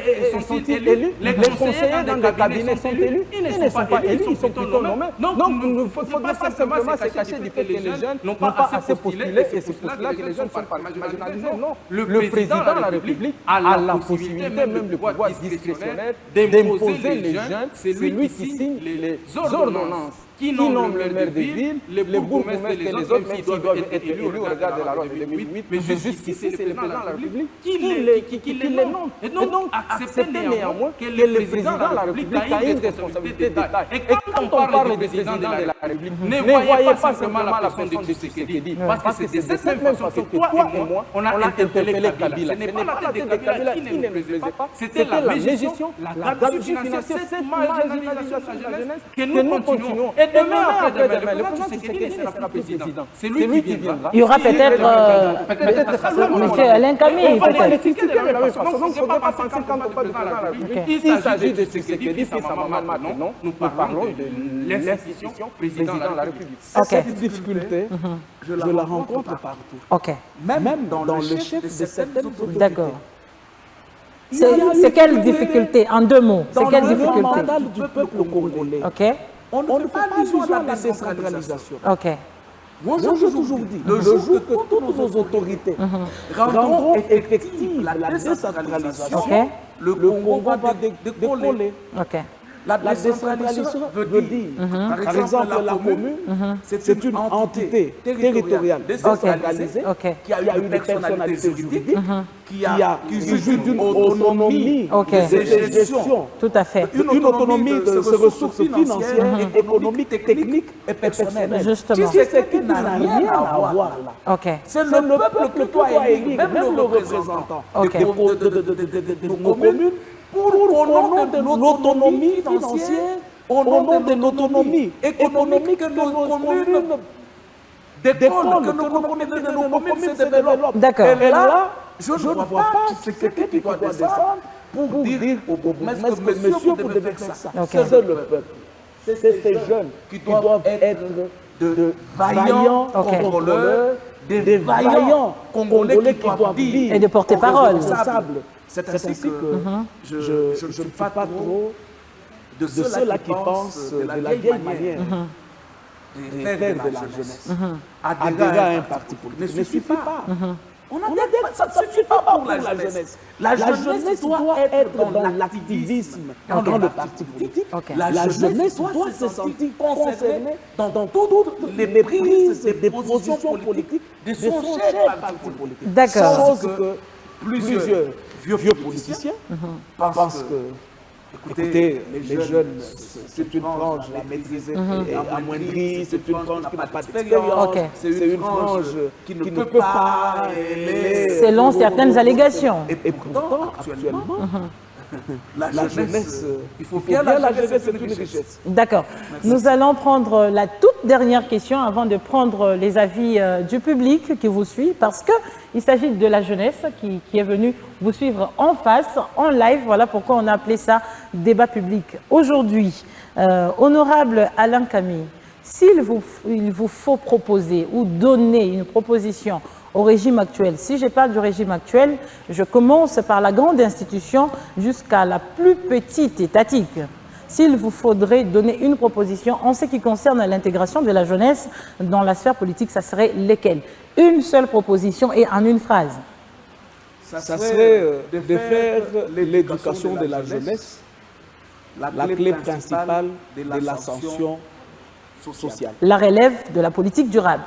S3: sont-ils élus, les conseillers dans le cabinet sont élus, ils ne sont pas élus, ils sont plutôt nommés. Donc il ne faudrait pas simplement se cacher du fait que les jeunes n'ont pas assez postulé et c'est pour cela que les jeunes sont marginalisés. Non, le président de la République a la possibilité, même le pouvoir discrétionnaire, d'imposer les jeunes, c'est lui qui signe les ordonnances qui nomme le maire de ville, les bourgmestres et les autres, même s'ils doivent être élus au regard de la loi de 2008, mais jusqu'ici, c'est le président de la République qui les nomme. Et donc, accepter néanmoins que le président de la République a une responsabilité d'État. Et quand on parle du président de la République, ne voyez pas simplement la personne de Tshisekedi, parce que c'est de cette même façon que toi et moi, on a interpellé Kabila. Ce n'est pas la tête de Kabila qui ne nous plaisait pas, c'était la gestion, la gabegie financière, cette marginalisation de la jeunesse que nous continuons. Et demain, après-demain, le président Tshisekedi ne sera pas président. C'est lui qui viendra.
S1: Il y aura peut-être monsieur Alain Camille.
S3: On va l'expliquer de la même façon. Donc, il ne faut pas penser quand on parle de la République. Il s'agit de Tshisekedi, c'est sa maman maintenant. Nous parlons de l'institution président de la République.
S2: Cette difficulté, je la rencontre partout.
S1: Ok.
S2: Même dans le chef de certaines autorités.
S1: D'accord. C'est quelle difficulté? En deux mots, c'est quelle difficulté?
S2: Dans le mandat du peuple congolais.
S1: Ok.
S2: On ne fait pas allusion à la décentralisation.
S1: Ok.
S2: Moi, j'ai toujours dit, le jour que toutes nos autorités rendront effective la décentralisation, le Congo va décoller.
S1: Ok.
S2: La décentralisation veut dire, par exemple, la commune, c'est une entité territoriale décentralisée qui a une personnalité juridique, qui joue d'une autonomie de gestion.
S1: Tout à fait.
S2: Une autonomie de ses ressources financières, économiques, techniques et personnelles.
S1: Justement.
S2: C'est qui n'a rien à voir là.
S1: Ok.
S2: C'est le peuple que toi élire, même le représentant de nos communes, pour au nom de l'autonomie financière, au nom de l'autonomie économique que nos communes décollent, que nos communes se développent.
S1: D'accord.
S2: Et là, je ne vois pas c'est quelqu'un qui doit descendre pour dire au bourgmestre que monsieur, vous devez faire ça. C'est le peuple. C'est ces jeunes qui doivent être de vaillants contrôleurs, des vaillants congolais qui doivent dire
S1: et de porter parole.
S2: C'est ainsi que je ne suis pas trop de ceux-là qui pensent de la vieille manière de faire de la jeunesse. Adhérer à un parti politique ne suffit pas. Ça ne suffit pas pour la jeunesse. La jeunesse doit être dans l'activisme, dans le parti politique. La jeunesse doit se sentir concernée dans toutes les prises des positions politiques de son cher parti politique.
S1: D'accord.
S2: Chose que plusieurs vieux politiciens pensent que, écoutez, les jeunes, c'est une frange à maîtriser et amoindrie, c'est une frange qui n'a pas d'expérience, c'est une frange qui ne peut pas aimer.
S1: Selon certaines allégations.
S2: Et pourtant, actuellement, la jeunesse, il faut bien la jeunesse, c'est une richesse.
S1: D'accord. Nous allons prendre la toute dernière question avant de prendre les avis du public qui vous suit, parce qu'il s'agit de la jeunesse qui est venue vous suivre en face, en live. Voilà pourquoi on a appelé ça débat public. Aujourd'hui, honorable Alain Camille, il vous faut proposer ou donner une proposition au régime actuel. Si je parle du régime actuel, je commence par la grande institution jusqu'à la plus petite étatique. S'il vous faudrait donner une proposition en ce qui concerne l'intégration de la jeunesse dans la sphère politique, ça serait lesquelles? Une seule proposition et en une phrase.
S2: Ça serait de faire l'éducation de la jeunesse la clé principale de l'ascension sociale.
S1: La relève de la politique durable.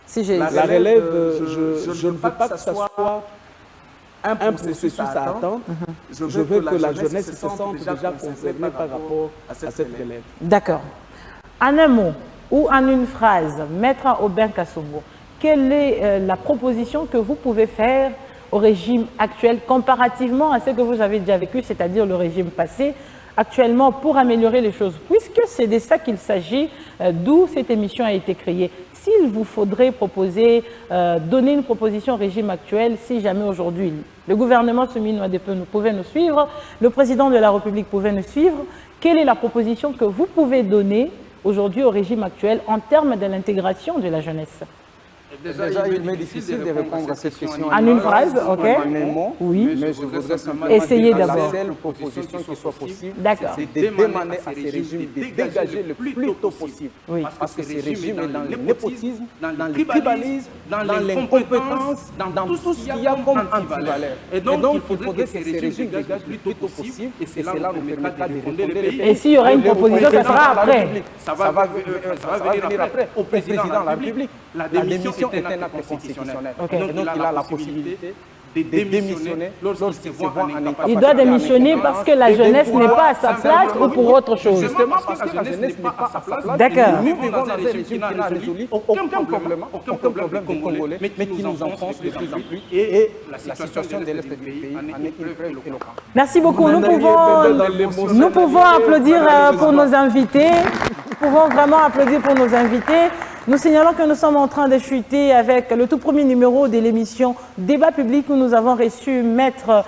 S1: Si j'ai...
S2: La relève, je ne veux pas que ce soit un processus à attendre. Je veux que la jeunesse se sente déjà concernée par rapport à cette relève.
S1: D'accord. En un mot ou en une phrase, Maître Aubin Kassongo, quelle est la proposition que vous pouvez faire au régime actuel comparativement à ce que vous avez déjà vécu, c'est-à-dire le régime passé, actuellement pour améliorer les choses, puisque c'est de ça qu'il s'agit, d'où cette émission a été créée. S'il vous faudrait proposer, donner une proposition au régime actuel, si jamais aujourd'hui le gouvernement pouvait nous suivre, le président de la République pouvait nous suivre, quelle est la proposition que vous pouvez donner aujourd'hui au régime actuel en termes de l'intégration de la jeunesse?
S3: Déjà, il m'est difficile de répondre à cette question
S1: en une phrase, ok?
S3: En un mot,
S1: oui.
S3: Mais je voudrais simplement
S1: essayer
S3: dire
S1: d'abord.
S3: la seule proposition qui soit possible,
S1: c'est
S3: de demander à ces régimes de dégager le plus tôt possible.
S1: Oui.
S3: Parce que ces régimes est dans le népotisme, dans le tribalisme, dans l'incompétence, dans tout ce qu'il y a comme antivaleur. Et donc, il faudrait que ces régimes dégagent le plus tôt possible et cela nous permettra de refonder le pays.
S1: Et s'il y aura une proposition, ça sera après.
S3: Ça va venir après, au président de la République. La démission est un acte constitutionnel.
S1: Okay.
S3: Et donc, il a la possibilité de démissionner lorsqu'il se voit en incapacité.
S1: Il doit démissionner parce que la jeunesse n'est pas à sa place ou pour autre chose.
S3: Justement parce que la jeunesse n'est pas à sa place.
S1: D'accord.
S3: Nous vivons dans un régime qui n'a résolu aucun problème des Congolais, mais qui nous enfonce de plus en plus. Et la situation de l'Est du pays en est une preuve éloquente.
S1: Merci beaucoup. Nous pouvons applaudir pour nos invités. Nous pouvons vraiment applaudir pour nos invités. Nous signalons que nous sommes en train de chuter avec le tout premier numéro de l'émission Débat public où nous avons reçu Maître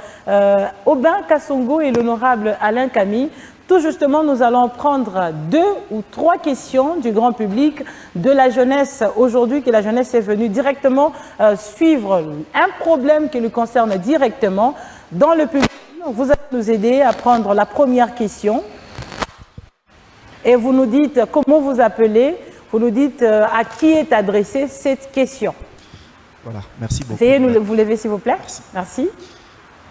S1: Aubin Kassongo et l'honorable Alain Camille. Tout justement, nous allons prendre 2 ou 3 questions du grand public, de la jeunesse aujourd'hui, que la jeunesse est venue directement suivre un problème qui le concerne directement. Dans le public, vous allez nous aider à prendre la première question. Et vous nous dites comment vous appelez. Vous nous dites à qui est adressée cette question.
S4: Voilà, merci beaucoup.
S1: Essayez de vous lever, s'il vous plaît. Merci.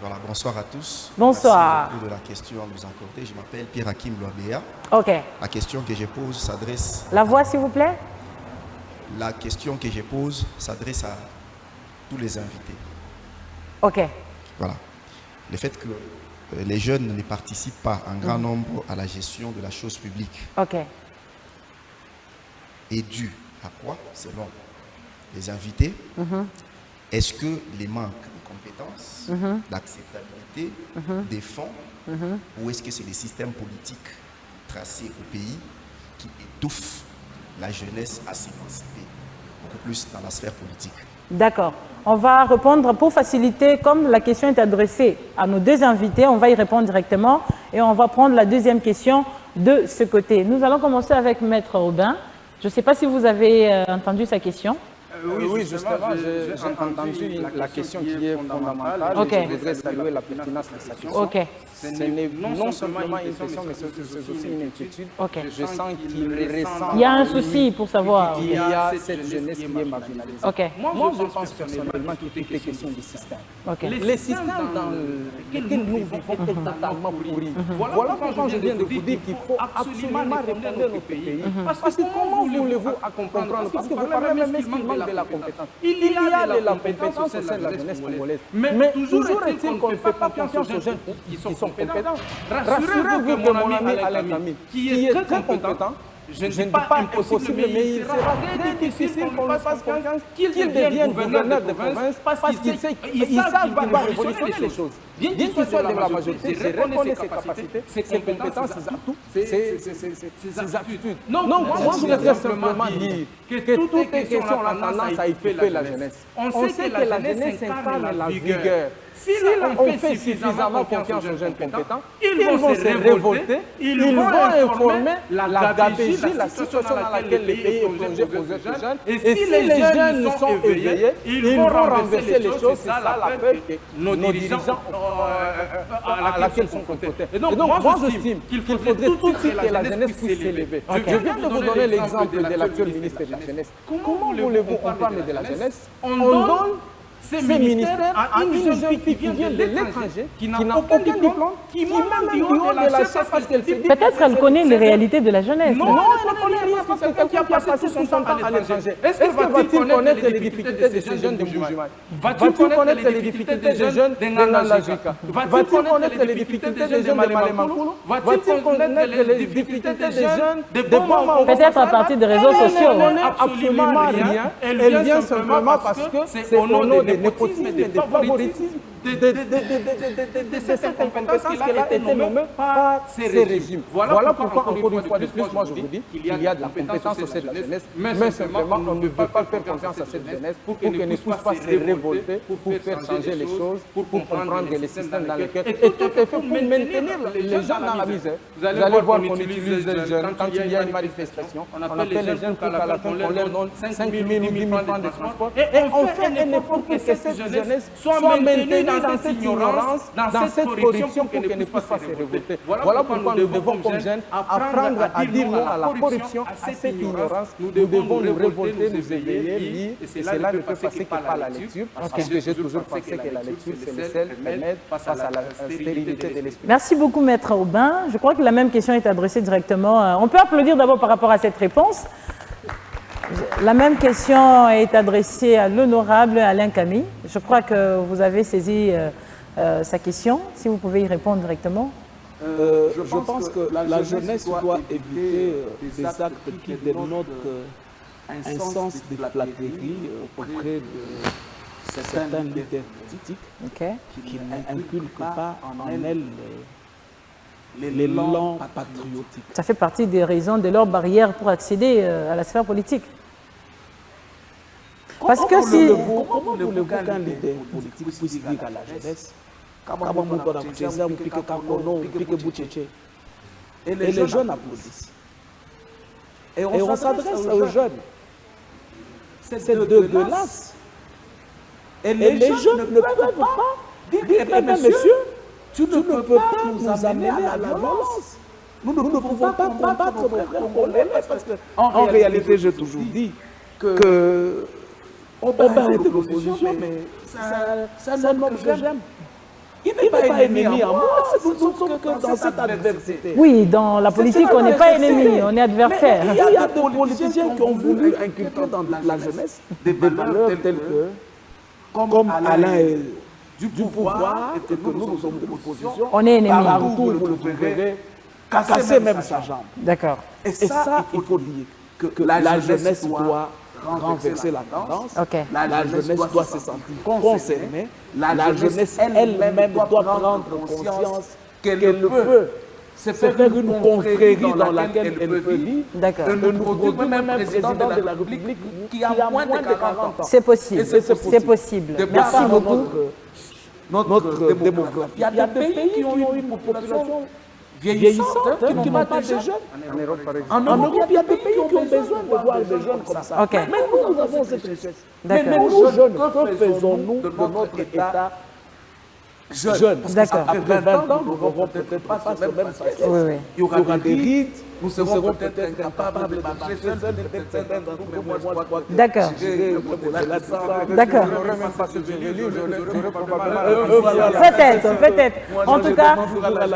S4: Voilà, bonsoir à tous.
S1: Bonsoir.
S4: Merci de la question à nous accorder. Je m'appelle Pierre-Hakim Loabea.
S1: OK.
S4: La question que je pose s'adresse...
S1: La voix, s'il vous plaît.
S4: La question que je pose s'adresse à tous les invités.
S1: OK.
S4: Voilà. Le fait que les jeunes ne participent pas en grand nombre à la gestion de la chose publique.
S1: OK.
S4: Est dû à quoi, selon les invités? Est-ce que les manques de compétences, d'acceptabilité, des fonds, ou est-ce que c'est les systèmes politiques tracés au pays qui étouffent la jeunesse à s'émanciper beaucoup plus dans la sphère politique?
S1: D'accord. On va répondre pour faciliter, comme la question est adressée à nos 2 invités, on va y répondre directement et on va prendre la deuxième question de ce côté. Nous allons commencer avec Maître Aubin. Je ne sais pas si vous avez entendu sa question.
S3: Oui, justement, j'ai entendu la question qui est fondamentale.
S1: Okay.
S3: Je voudrais saluer la pertinence de sa question.
S1: OK.
S3: Ce n'est non simplement une question, mais c'est aussi une inquiétude.
S1: Okay.
S3: Je sens qu'il ressent...
S1: Il y a un souci pour savoir.
S3: Il y a cette jeunesse qui est marginalisée.
S1: OK.
S3: Moi, je pense personnellement que tout est question du système.
S1: OK.
S3: Les systèmes dans lesquels nous vivons est totalement pourri. Voilà pourquoi je viens de vous dire qu'il faut absolument refonder notre pays. Parce que comment voulez-vous comprendre? Parce que vous parlez même qu'il manque de la compétence. Il y a de la compétence au sein de la jeunesse congolaise. Mais toujours est-il qu'on ne fait pas confiance aux jeunes qui sont compétents. Rassurez-vous que mon ami Alain Camille, qui est très compétent, je ne dis pas impossible, mais il sera très difficile qu'on lui fasse confiance, qu'il devienne gouverneur de province, parce qu'il sait qu'il va révolutionner les choses. Bien qu'il soit de la majorité, je reconnais ses capacités, ses compétences, ses atouts, ses attitudes. Non, moi je voudrais simplement dire que toutes les questions ont tendance à étouffer la jeunesse. On sait que la jeunesse incarne la vigueur. Si on fait suffisamment confiance aux jeunes compétents, ils vont se révolter, ils vont informer la gabegie, la situation dans laquelle le pays est plongé aux autres jeunes. Et si les jeunes sont éveillés, ils vont renverser les choses. C'est ça la peur que nos dirigeants à laquelle sont confrontés. Et donc moi j'estime qu'il faudrait tout de suite que la jeunesse puisse s'élever. Je viens de vous donner l'exemple de l'actuel ministre de la Jeunesse. Comment voulez-vous qu'on parle de la jeunesse? On donne ces ministères à une jeune fille qui vient de l'étranger, qui n'a aucun diplôme, qui même du haut de la chaise parce qu'elle se dit...
S1: Peut-être qu'elle connaît les réalités de la jeunesse.
S3: Non, elle ne connaît rien parce que quelqu'un qui a passé tout son temps à l'étranger. Est-ce que va-t-il connaître les difficultés de ces jeunes de Mbujimaï? Va-t-il connaître les difficultés des jeunes de Ngandajika? Va-t-il connaître les difficultés des jeunes de Malemankulu? Va-t-il connaître les difficultés des jeunes de Boma?
S1: Peut-être à partir des réseaux sociaux.
S3: Absolument rien. Elle vient simplement parce que c'est au nom des népotismes, des favoritismes, de cette incompétence qu'il a été nommé par ces régimes. Voilà pourquoi, encore une fois de plus, moi je vous dis qu'il y a de la compétence au sein de la jeunesse, mais simplement on ne veut pas faire confiance à cette jeunesse pour qu'elle ne puisse pas se révolter, pour faire changer les choses, pour comprendre les systèmes dans lesquels... Et tout est fait pour maintenir les gens dans la misère. Vous allez voir qu'on utilise les jeunes, quand il y a une manifestation, on appelle les jeunes pour qu'à la fin on leur donne 5 000 ou 10 000 francs de transport. Et on fait un effort pour que cette jeunesse soit maintenue dans cette ignorance, dans cette corruption pour qu'elle ne puisse pas se révolter. Voilà pourquoi nous devons, comme jeunes, apprendre à dire non à la corruption, à cette ignorance. Nous devons nous révolter, nous éveiller, lire. Et cela ne peut passer que par la lecture, parce que j'ai toujours pensé que la lecture, c'est le seul remède face à la stérilité de l'esprit.
S1: Merci beaucoup, Maître Aubin. Je crois que la même question est adressée directement. On peut applaudir d'abord par rapport à cette réponse. La même question est adressée à l'honorable Alain Camille. Je crois que vous avez saisi sa question. Si vous pouvez y répondre directement.
S2: Je pense que la jeunesse doit éviter des actes qui dénotent un sens de flatterie auprès de certains leaders politiques qui n'inculquent pas en elle l'élan patriotique.
S1: Ça fait partie des raisons de leur barrière pour accéder à la sphère politique. Parce que si...
S2: Comment voulez-vous qu'un leader politique puisse dire à la jeunesse et les jeunes applaudissent. Et on s'adresse aux jeunes. C'est dégueulasse. Et les jeunes ne peuvent pas dire, eh bien, monsieur, tu ne peux pas nous amener à la violence. Nous ne pouvons pas combattre nos frères congolais parce qu'en réalité, j'ai toujours dit que Aubin est de l'opposition, mais c'est un homme que j'aime. Il n'est pas ennemi à moi, nous ne sommes que dans cette adversité.
S1: Oui, dans la politique, on n'est pas ennemi, on est adversaire.
S2: Mais il y a des politiciens qui ont voulu inculquer dans la jeunesse des valeurs telles que, comme Alain est du pouvoir et que nous sommes de l'opposition,
S1: on est ennemi.
S2: Partout, vous le verrez casser même sa jambe.
S1: D'accord.
S2: Et ça, il faut dire que la jeunesse doit renverser la tendance.
S1: Okay.
S2: La jeunesse doit se sentir concernée. La jeunesse elle-même doit prendre conscience qu'elle peut se faire une confrérie dans laquelle elle peut vivre.
S1: D'accord.
S2: Nous produisons même un président de la République qui a moins de 40 ans.
S1: C'est possible. C'est possible. Merci beaucoup.
S2: Notre démographie. Il y a des pays qui ont une population vieillissante, qui n'ont pas de jeunes. En Europe, il y a des pays qui ont besoin de voir des jeunes comme ça.
S1: Okay.
S2: Mais nous avons cette richesse. Mais nous, jeunes, que faisons-nous de notre État jeune?
S1: D'accord.
S2: Après 20 ans, nous n'aurons peut-être pas ce même succès.
S1: Oui.
S2: Il y aura des rides, nous serons peut-être incapables de marcher seuls, peut-être certains d'entre nous, mais moi, je crois que
S1: d'accord. D'accord. Peut-être. En tout cas,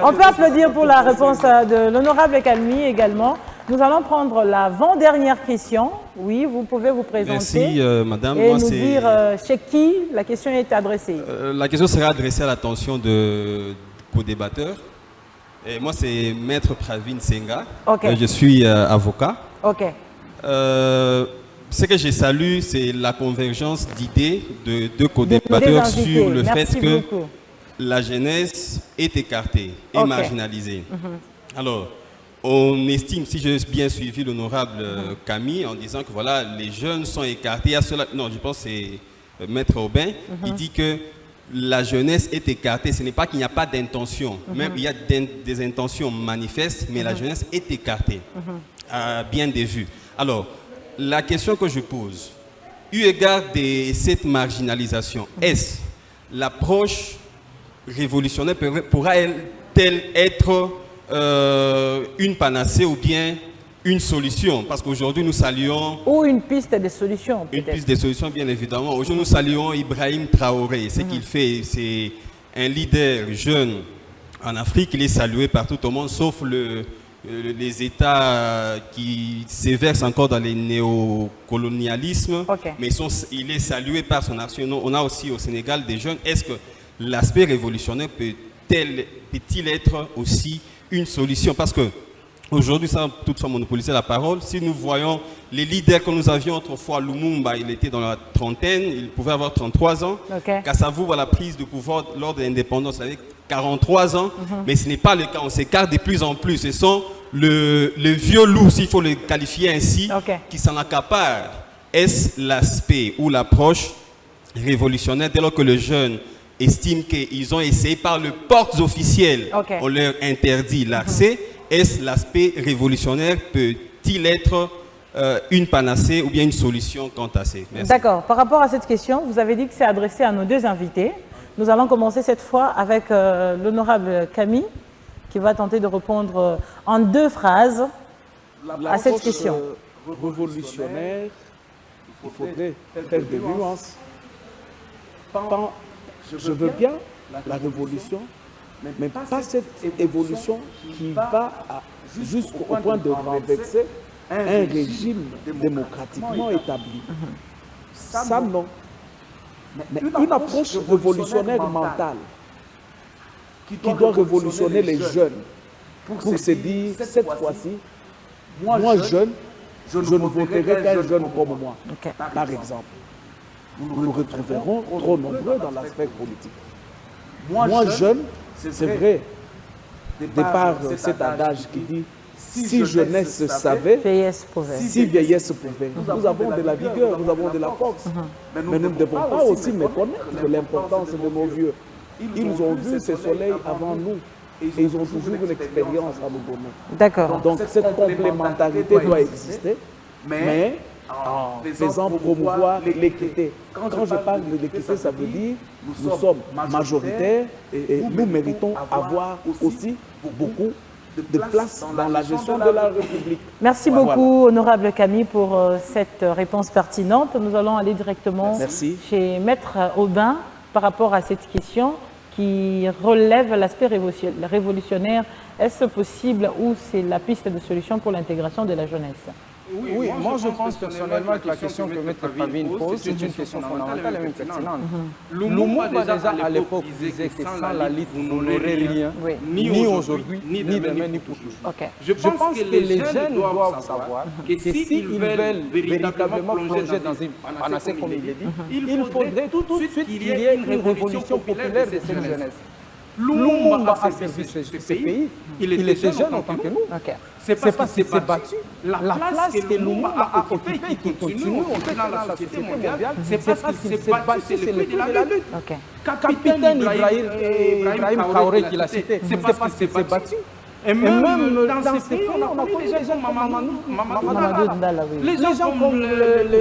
S1: on peut applaudir pour la réponse de l'honorable Calmi également. Nous allons prendre l'avant-dernière question. Oui, vous pouvez vous présenter.
S5: Merci, madame.
S1: Et nous dire chez qui la question est adressée.
S5: La question sera adressée à l'attention de co-débatteurs. Et moi, c'est Maître Pravin Senga.
S1: Okay.
S5: Je suis avocat.
S1: OK.
S5: Ce que je salue, c'est la convergence d'idées de deux co-débatteurs sur le fait que la jeunesse est écartée et marginalisée. Alors, on estime, si j'ai bien suivi l'honorable Camille, en disant que voilà, les jeunes sont écartés. Il y a cela, non, je pense que c'est Maître Aubin. Il dit que la jeunesse est écartée. Ce n'est pas qu'il n'y a pas d'intention. Même il y a des intentions manifestes, mais la jeunesse est écartée à bien des vues. Alors, la question que je pose, eu égard de cette marginalisation, est-ce l'approche révolutionnaire pourra-t-elle être une panacée ou bien une solution, parce qu'aujourd'hui nous saluons...
S1: Ou une piste de solution,
S5: peut-être. Une piste de solution, bien évidemment. Aujourd'hui nous saluons Ibrahim Traoré. Ce qu'il fait, c'est un leader jeune en Afrique. Il est salué partout au monde, sauf les États qui s'éversent encore dans les néocolonialismes. Mais il est salué par son action. On a aussi au Sénégal des jeunes. Est-ce que l'aspect révolutionnaire peut-il être aussi une solution? Parce que aujourd'hui, sans toutefois monopoliser la parole, si nous voyons les leaders que nous avions autrefois, Lumumba, il était dans la trentaine, il pouvait avoir 33 ans. Kassavou, à la prise de pouvoir lors de l'indépendance, avec 43 ans. Mais ce n'est pas le cas, on s'écarte de plus en plus. Ce sont le vieux loup, s'il faut le qualifier ainsi, qui s'en accapare. Est-ce l'aspect ou l'approche révolutionnaire dès lors que le jeune estime qu'ils ont essayé par les portes officielles, on leur interdit l'accès? Est-ce l'aspect révolutionnaire peut-il être une panacée ou bien une solution quant à ça?
S1: D'accord. Par rapport à cette question, vous avez dit que c'est adressé à nos deux invités. Nous allons commencer cette fois avec l'honorable Camille, qui va tenter de répondre en 2 phrases à cette question.
S2: Révolutionnaire, il faudrait faire des nuances. Je veux bien la révolution, mais pas cette évolution qui va jusqu'au point de renverser un régime démocratiquement établi. Ça, non. Mais une approche révolutionnaire mentale qui doit révolutionner les jeunes pour se dire, cette fois-ci, moi jeune, je ne voterai qu'un jeune comme moi, par exemple. Nous nous retrouverons trop nombreux dans l'aspect politique. Moi jeune, c'est vrai, de par cet adage qui dit si jeunesse savait, si vieillesse pouvait. Nous avons de la vigueur, nous avons de la force. Mais nous ne devons pas aussi méconnaître l'importance de nos vieux. Ils ont vu ce soleil avant nous et ils ont toujours une expérience à nous donner.
S1: D'accord.
S2: Donc cette complémentarité doit exister, mais en faisant promouvoir l'équité. Quand je parle de l'équité, ça veut dire nous sommes majoritaires et nous méritons avoir aussi beaucoup de place dans la gestion de la République.
S1: Merci beaucoup, honorable Camille, pour cette réponse pertinente. Nous allons aller directement chez Maître Aubin par rapport à cette question qui relève l'aspect révolutionnaire. Est-ce possible ou c'est la piste de solution pour l'intégration de la jeunesse?
S3: Oui, moi je pense personnellement que la question que Maître Pavine pose, c'est une question fondamentale et même pertinente. Lumumba déjà à l'époque disait que sans la lutte, vous n'aurez rien, ni aujourd'hui, ni demain, ni pour toujours. Je pense que les jeunes doivent savoir que s'ils veulent véritablement plonger dans une panacée, comme il est dit, il faudrait tout de suite qu'il y ait une révolution populaire de cette jeunesse. Lumumba a servi ce pays, il était jeune en tant que nous. C'est parce qu'il s'est battu. La place que Lumumba a occupée, qui continue dans la société mondiale, c'est parce qu'il s'est battu, c'est le fruit de la lutte. Capitaine Ibrahim Traoré qui l'a cité, c'est parce qu'il s'est battu. Et même dans ces pays, on a connu des gens comme Mamadou Dalla. Les gens comme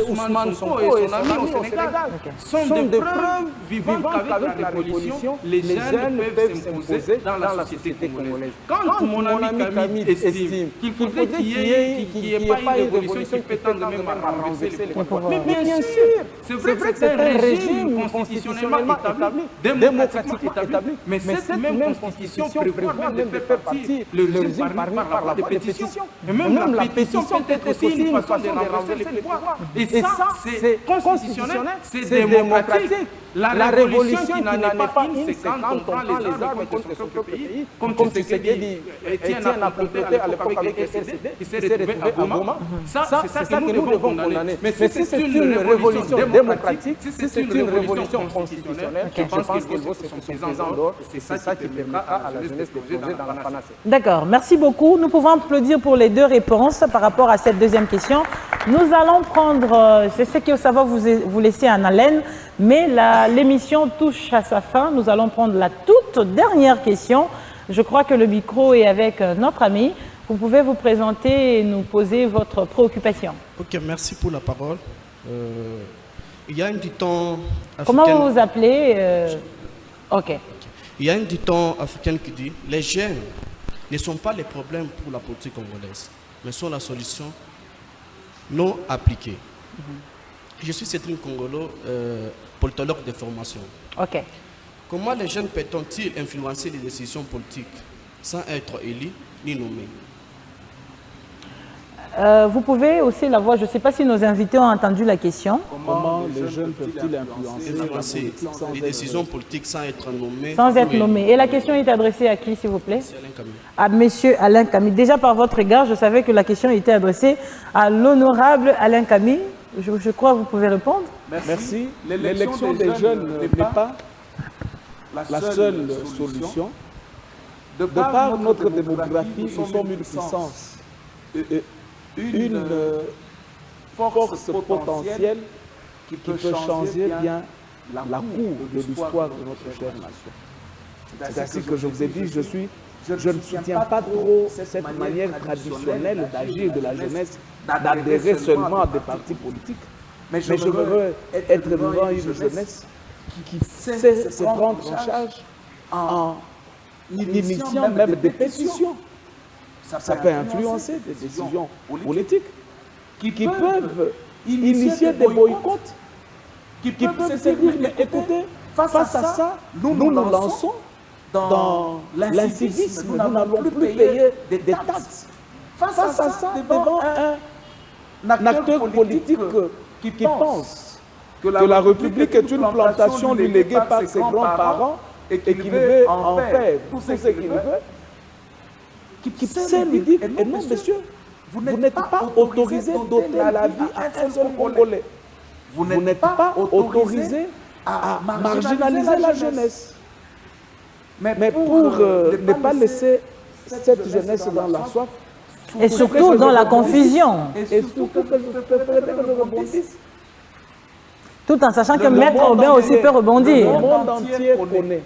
S3: Ousmane Sonko et son ami au Sénégal sont des preuves vivantes qu'avec la révolution, les jeunes peuvent s'imposer dans la société congolaise. Quand mon ami Camille estime qu'il faudrait qu'il n'y ait pas une révolution qui peut tendre même à renverser les pouvoirs. Mais bien sûr, c'est vrai que c'est un régime constitutionnellement établi, démocratiquement établi, mais cette même constitution prévoit même de faire partie le régime par la pétition. Et même la pétition peut être aussi une façon de renverser les pouvoirs. Et ça, c'est constitutionnel, c'est démocratique. La révolution qui n'en est pas une, c'est quand on prend les armes contre son propre pays, comme tu sais dit, Étienne a complété à l'époque avec RCD, qui s'est retrouvé à Goma. Ça, c'est ça que nous devons condamner. Mais si c'est une révolution démocratique, si c'est une révolution constitutionnelle, je pense qu'il faut se poser en dehors. C'est ça qui permettra à la jeunesse de plonger dans la panacée.
S1: D'accord, merci beaucoup. Nous pouvons applaudir pour les 2 réponses par rapport à cette deuxième question. Nous allons prendre, je sais que ça va vous laisser en haleine, mais l'émission touche à sa fin. Nous allons prendre la toute dernière question. Je crois que le micro est avec notre ami. Vous pouvez vous présenter et nous poser votre préoccupation.
S6: Ok, merci pour la parole. Il y a un dicton africain...
S1: Comment vous vous appelez Ok.
S6: Il y a un dicton africain qui dit « Les jeunes ne sont pas les problèmes pour la politique congolaise. mais sont la solution non appliquée. Je suis Cédric Kongolo, politologue de formation.
S1: Ok.
S6: Comment les jeunes peuvent-ils influencer les décisions politiques sans être élus ni nommés?
S1: Vous pouvez aussi la voir, je ne sais pas si nos invités ont entendu la question.
S2: Comment les jeunes peuvent-ils influencer
S6: Les décisions politiques sans être nommés?
S1: Sans être nommés. Et la question est adressée à qui, s'il vous plaît?
S6: C'est Alain Camille.
S1: À Monsieur Alain Camille. Déjà par votre égard, je savais que la question était adressée à l'honorable Alain Camille. Je crois que vous pouvez répondre.
S2: Merci. L'élection des jeunes n'est pas la seule solution. De par notre démographie, nous sommes une puissance, une force potentielle qui peut changer bien la cour de l'histoire de notre chère nation. C'est ainsi que je vous ai dit, je ne soutiens pas trop cette manière traditionnelle d'agir de la jeunesse, d'adhérer seulement à des partis politiques, mais je veux être devant une jeunesse qui sait se prendre en charge en initiant même des pétitions. Ça peut influencer des décisions politiques qui peuvent initier des boycotts, qui peuvent se dire, mais écoutez, face à ça, nous nous lançons dans l'incivisme, nous n'allons plus payer des taxes. Face à ça, devant un acteur politique qui pense que la République est une plantation lui léguée par ses grands-parents et qu'il veut en faire tout ce qu'il veut, qui sait lui dire, et non monsieur, vous n'êtes pas autorisé d'ôter la vie à un seul Congolais. Vous n'êtes pas autorisé à marginaliser la jeunesse. Mais pour ne pas laisser cette jeunesse dans la soif,
S1: et surtout dans la confusion.
S2: Et surtout que je rebondisse.
S1: Tout en sachant que Maître Aubin aussi peut rebondir.
S2: Le monde entier connaît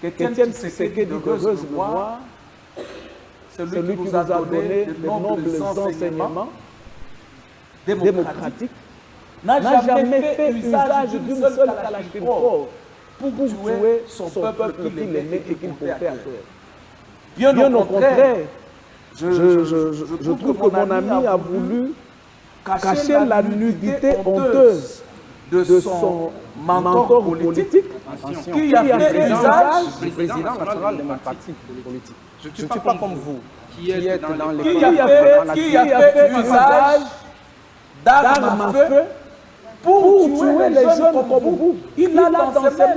S2: qu'Étienne Tshisekedi de heureuse mémoire, celui qui nous a donné de nobles enseignements démocratiques, n'a jamais fait usage d'une seule kalachnikov pour tuer son peuple qu'il aimait et qu'il portait à cœur. Bien au contraire, je trouve que mon ami a voulu cacher la nudité honteuse de son mentor politique qui a fait usage
S3: du président national de mon parti politique. Je ne suis pas comme vous, qui êtes dans les
S2: qui a fait usage d'armes à feu pour tuer les jeunes comme vous. Il a dans ses mains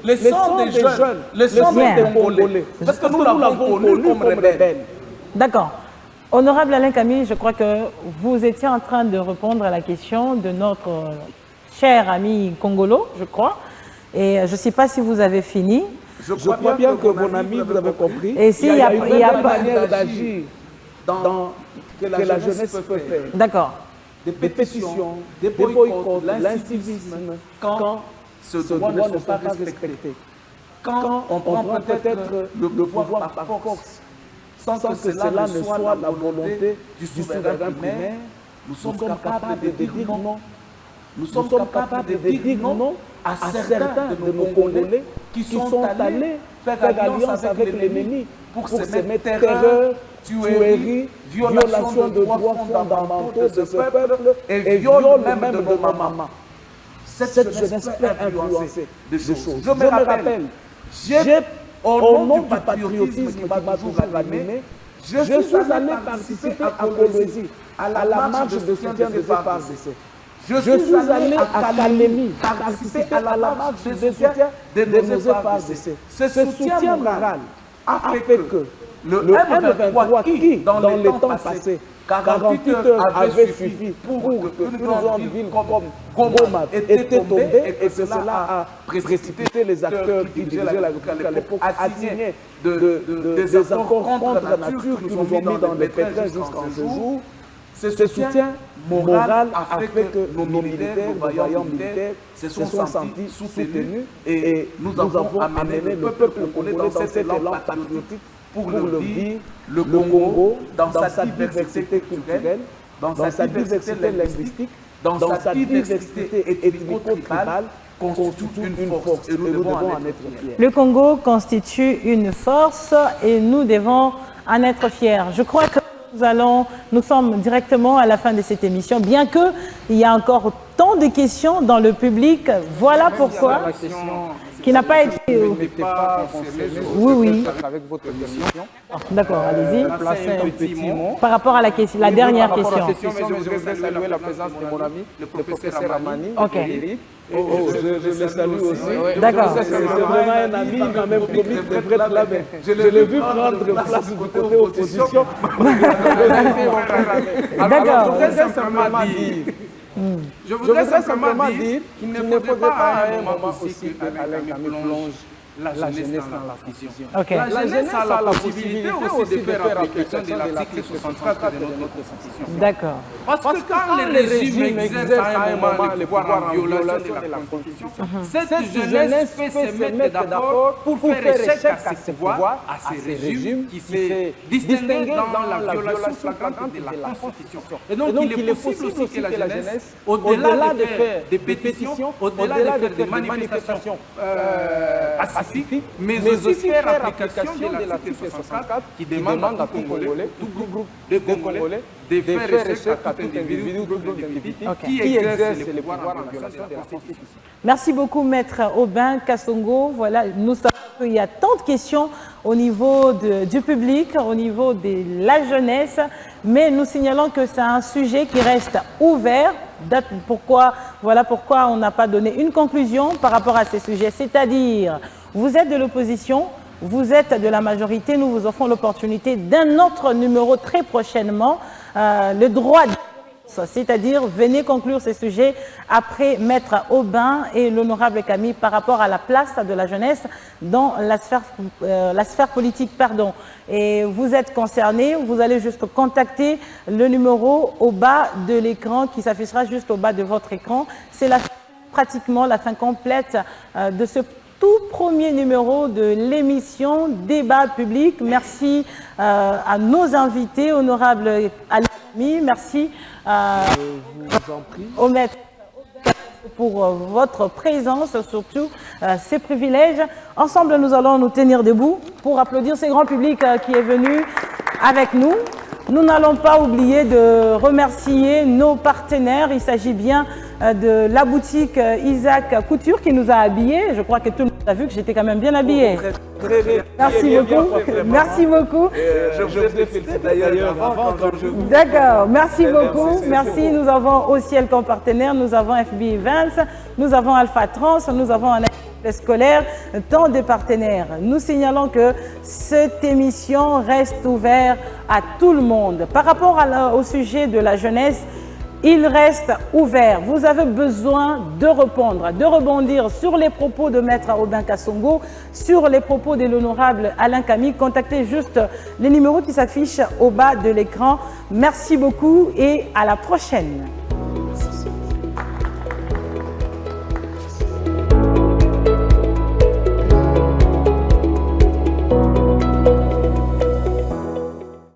S2: le sang des jeunes, le sang des Congolais. Parce que nous l'avons connu comme rebelle.
S1: D'accord. Honorable Alain Camille, je crois que vous étiez en train de répondre à la question de notre cher ami Kongolo, je crois. Et je ne sais pas si vous avez fini.
S2: Je crois bien que mon ami, vous avez compris.
S1: Et s'il y a
S2: une manière d'agir que la jeunesse peut faire.
S1: D'accord.
S2: Des pétitions, des boycotts, l'incivisme, quand ce droit ne sont pas respectés. Quand on prend peut-être le pouvoir par force, sans que cela ne soit la volonté du souverain primaire, nous sommes capables de dire non. Nous sommes capables de dire non à certains de nos Congolais qui sont allés faire alliance avec l'ennemi pour se mettre terreur, tuerie, violation de droits fondamentaux de ce peuple et viol même de nos mamans. Cette jeunesse peut influencer des choses. Je me rappelle, au nom du patriotisme qui m'a toujours animé, je suis allé participer à Kolwezi, à la marche de soutien des FARDC. Je suis allé à Kalemi participer à la marche de soutien de nos FARDC. Ce soutien moral a fait que le M23 qui, dans les temps passés, 48 heures avait suffi pour qu'une grande ville comme Goma était tombée et que cela a précipité les acteurs qui dirigeaient la République à l'époque à signer des accords contre nature qui nous ont mis dans les pétrins jusqu'en ce jour. Ce soutien moral a fait que nos militaires, nos vaillants militaires se sont sentis soutenus et nous avons amené le peuple congolais dans cet élan patriotique pour leur dire le Congo, dans sa diversité culturelle, dans sa diversité linguistique, dans sa diversité ethnico-tribale, constitue une force et nous devons en être fiers.
S1: Le Congo constitue une force et nous devons en être fiers. Je crois que Nous sommes directement à la fin de cette émission, bien qu'il y a encore tant de questions dans le public. Voilà pourquoi, qui n'a pas été... Oui.
S3: Avec votre permission.
S1: D'accord, allez-y.
S3: Placer un petit mot.
S1: Par rapport à la dernière question.
S3: Mais je voudrais saluer la présence de mon ami, le professeur Amani.
S1: Ok.
S2: Je le salue aussi.
S1: D'accord.
S2: C'est vraiment un ami, il m'a même promis de prêtre là, mais je l'ai vu prendre place du côté opposition.
S1: D'accord.
S2: Je voudrais simplement dire qu'il ne faudrait pas à un moment aussi que Alain Kami plonge la jeunesse dans la fusion.
S1: Okay.
S2: La jeunesse a la possibilité aussi de faire application de l'article 64 de notre Constitution.
S1: D'accord.
S2: Parce que quand le régime exerce à un moment le pouvoir en violation de la Constitution, cette jeunesse peut se mettre d'accord pour faire échec à ce pouvoir, à ce régime qui s'est distingué dans la violation flagrante de la Constitution. Et donc il est possible aussi que la jeunesse, au-delà de faire des pétitions, au-delà de faire des manifestations pacifiques, mais aussi faire application de l'article 64 qui demande à tout groupe de Congolais de faire échec à tout individu ou groupe d'individus qui exerce le pouvoir en violation de la Constitution.
S1: Merci beaucoup, Maître Aubin Kasongo. Voilà, nous savons qu'il y a tant de questions au niveau du public, au niveau de la jeunesse, mais nous signalons que c'est un sujet qui reste ouvert. Voilà pourquoi on n'a pas donné une conclusion par rapport à ces sujets. C'est-à-dire, vous êtes de l'opposition, vous êtes de la majorité, nous vous offrons l'opportunité d'un autre numéro très prochainement, le droit de... C'est-à-dire, venez conclure ces sujets après Maître Aubin et l'honorable Camille par rapport à la place de la jeunesse dans la sphère politique. Et vous êtes concernés, vous allez juste contacter le numéro au bas de l'écran qui s'affichera juste au bas de votre écran. C'est pratiquement la fin complète de ce tout premier numéro de l'émission Débat public. Merci à nos invités, honorable Alimi, merci au maître pour votre présence, surtout ces privilèges. Ensemble, nous allons nous tenir debout pour applaudir ce grand public qui est venu avec nous. Nous n'allons pas oublier de remercier nos partenaires. Il s'agit bien de la boutique Isaac Couture qui nous a habillés. Je crois que tout le monde a vu que j'étais quand même bien habillée.
S2: Très bien.
S1: Merci beaucoup. Merci beaucoup.
S2: Je vous ai félicité d'ailleurs avant quand je vous...
S1: D'accord. Merci beaucoup. Merci. Nous avons au ciel comme partenaire. Nous avons FB Events. Nous avons Alpha Trans. Nous avons un scolaire, tant de partenaires. Nous signalons que cette émission reste ouverte à tout le monde. Par rapport au sujet de la jeunesse, il reste ouvert. Vous avez besoin de répondre, de rebondir sur les propos de Maître Aubin Kasongo, sur les propos de l'honorable Alain Camille. Contactez juste les numéros qui s'affichent au bas de l'écran. Merci beaucoup et à la prochaine.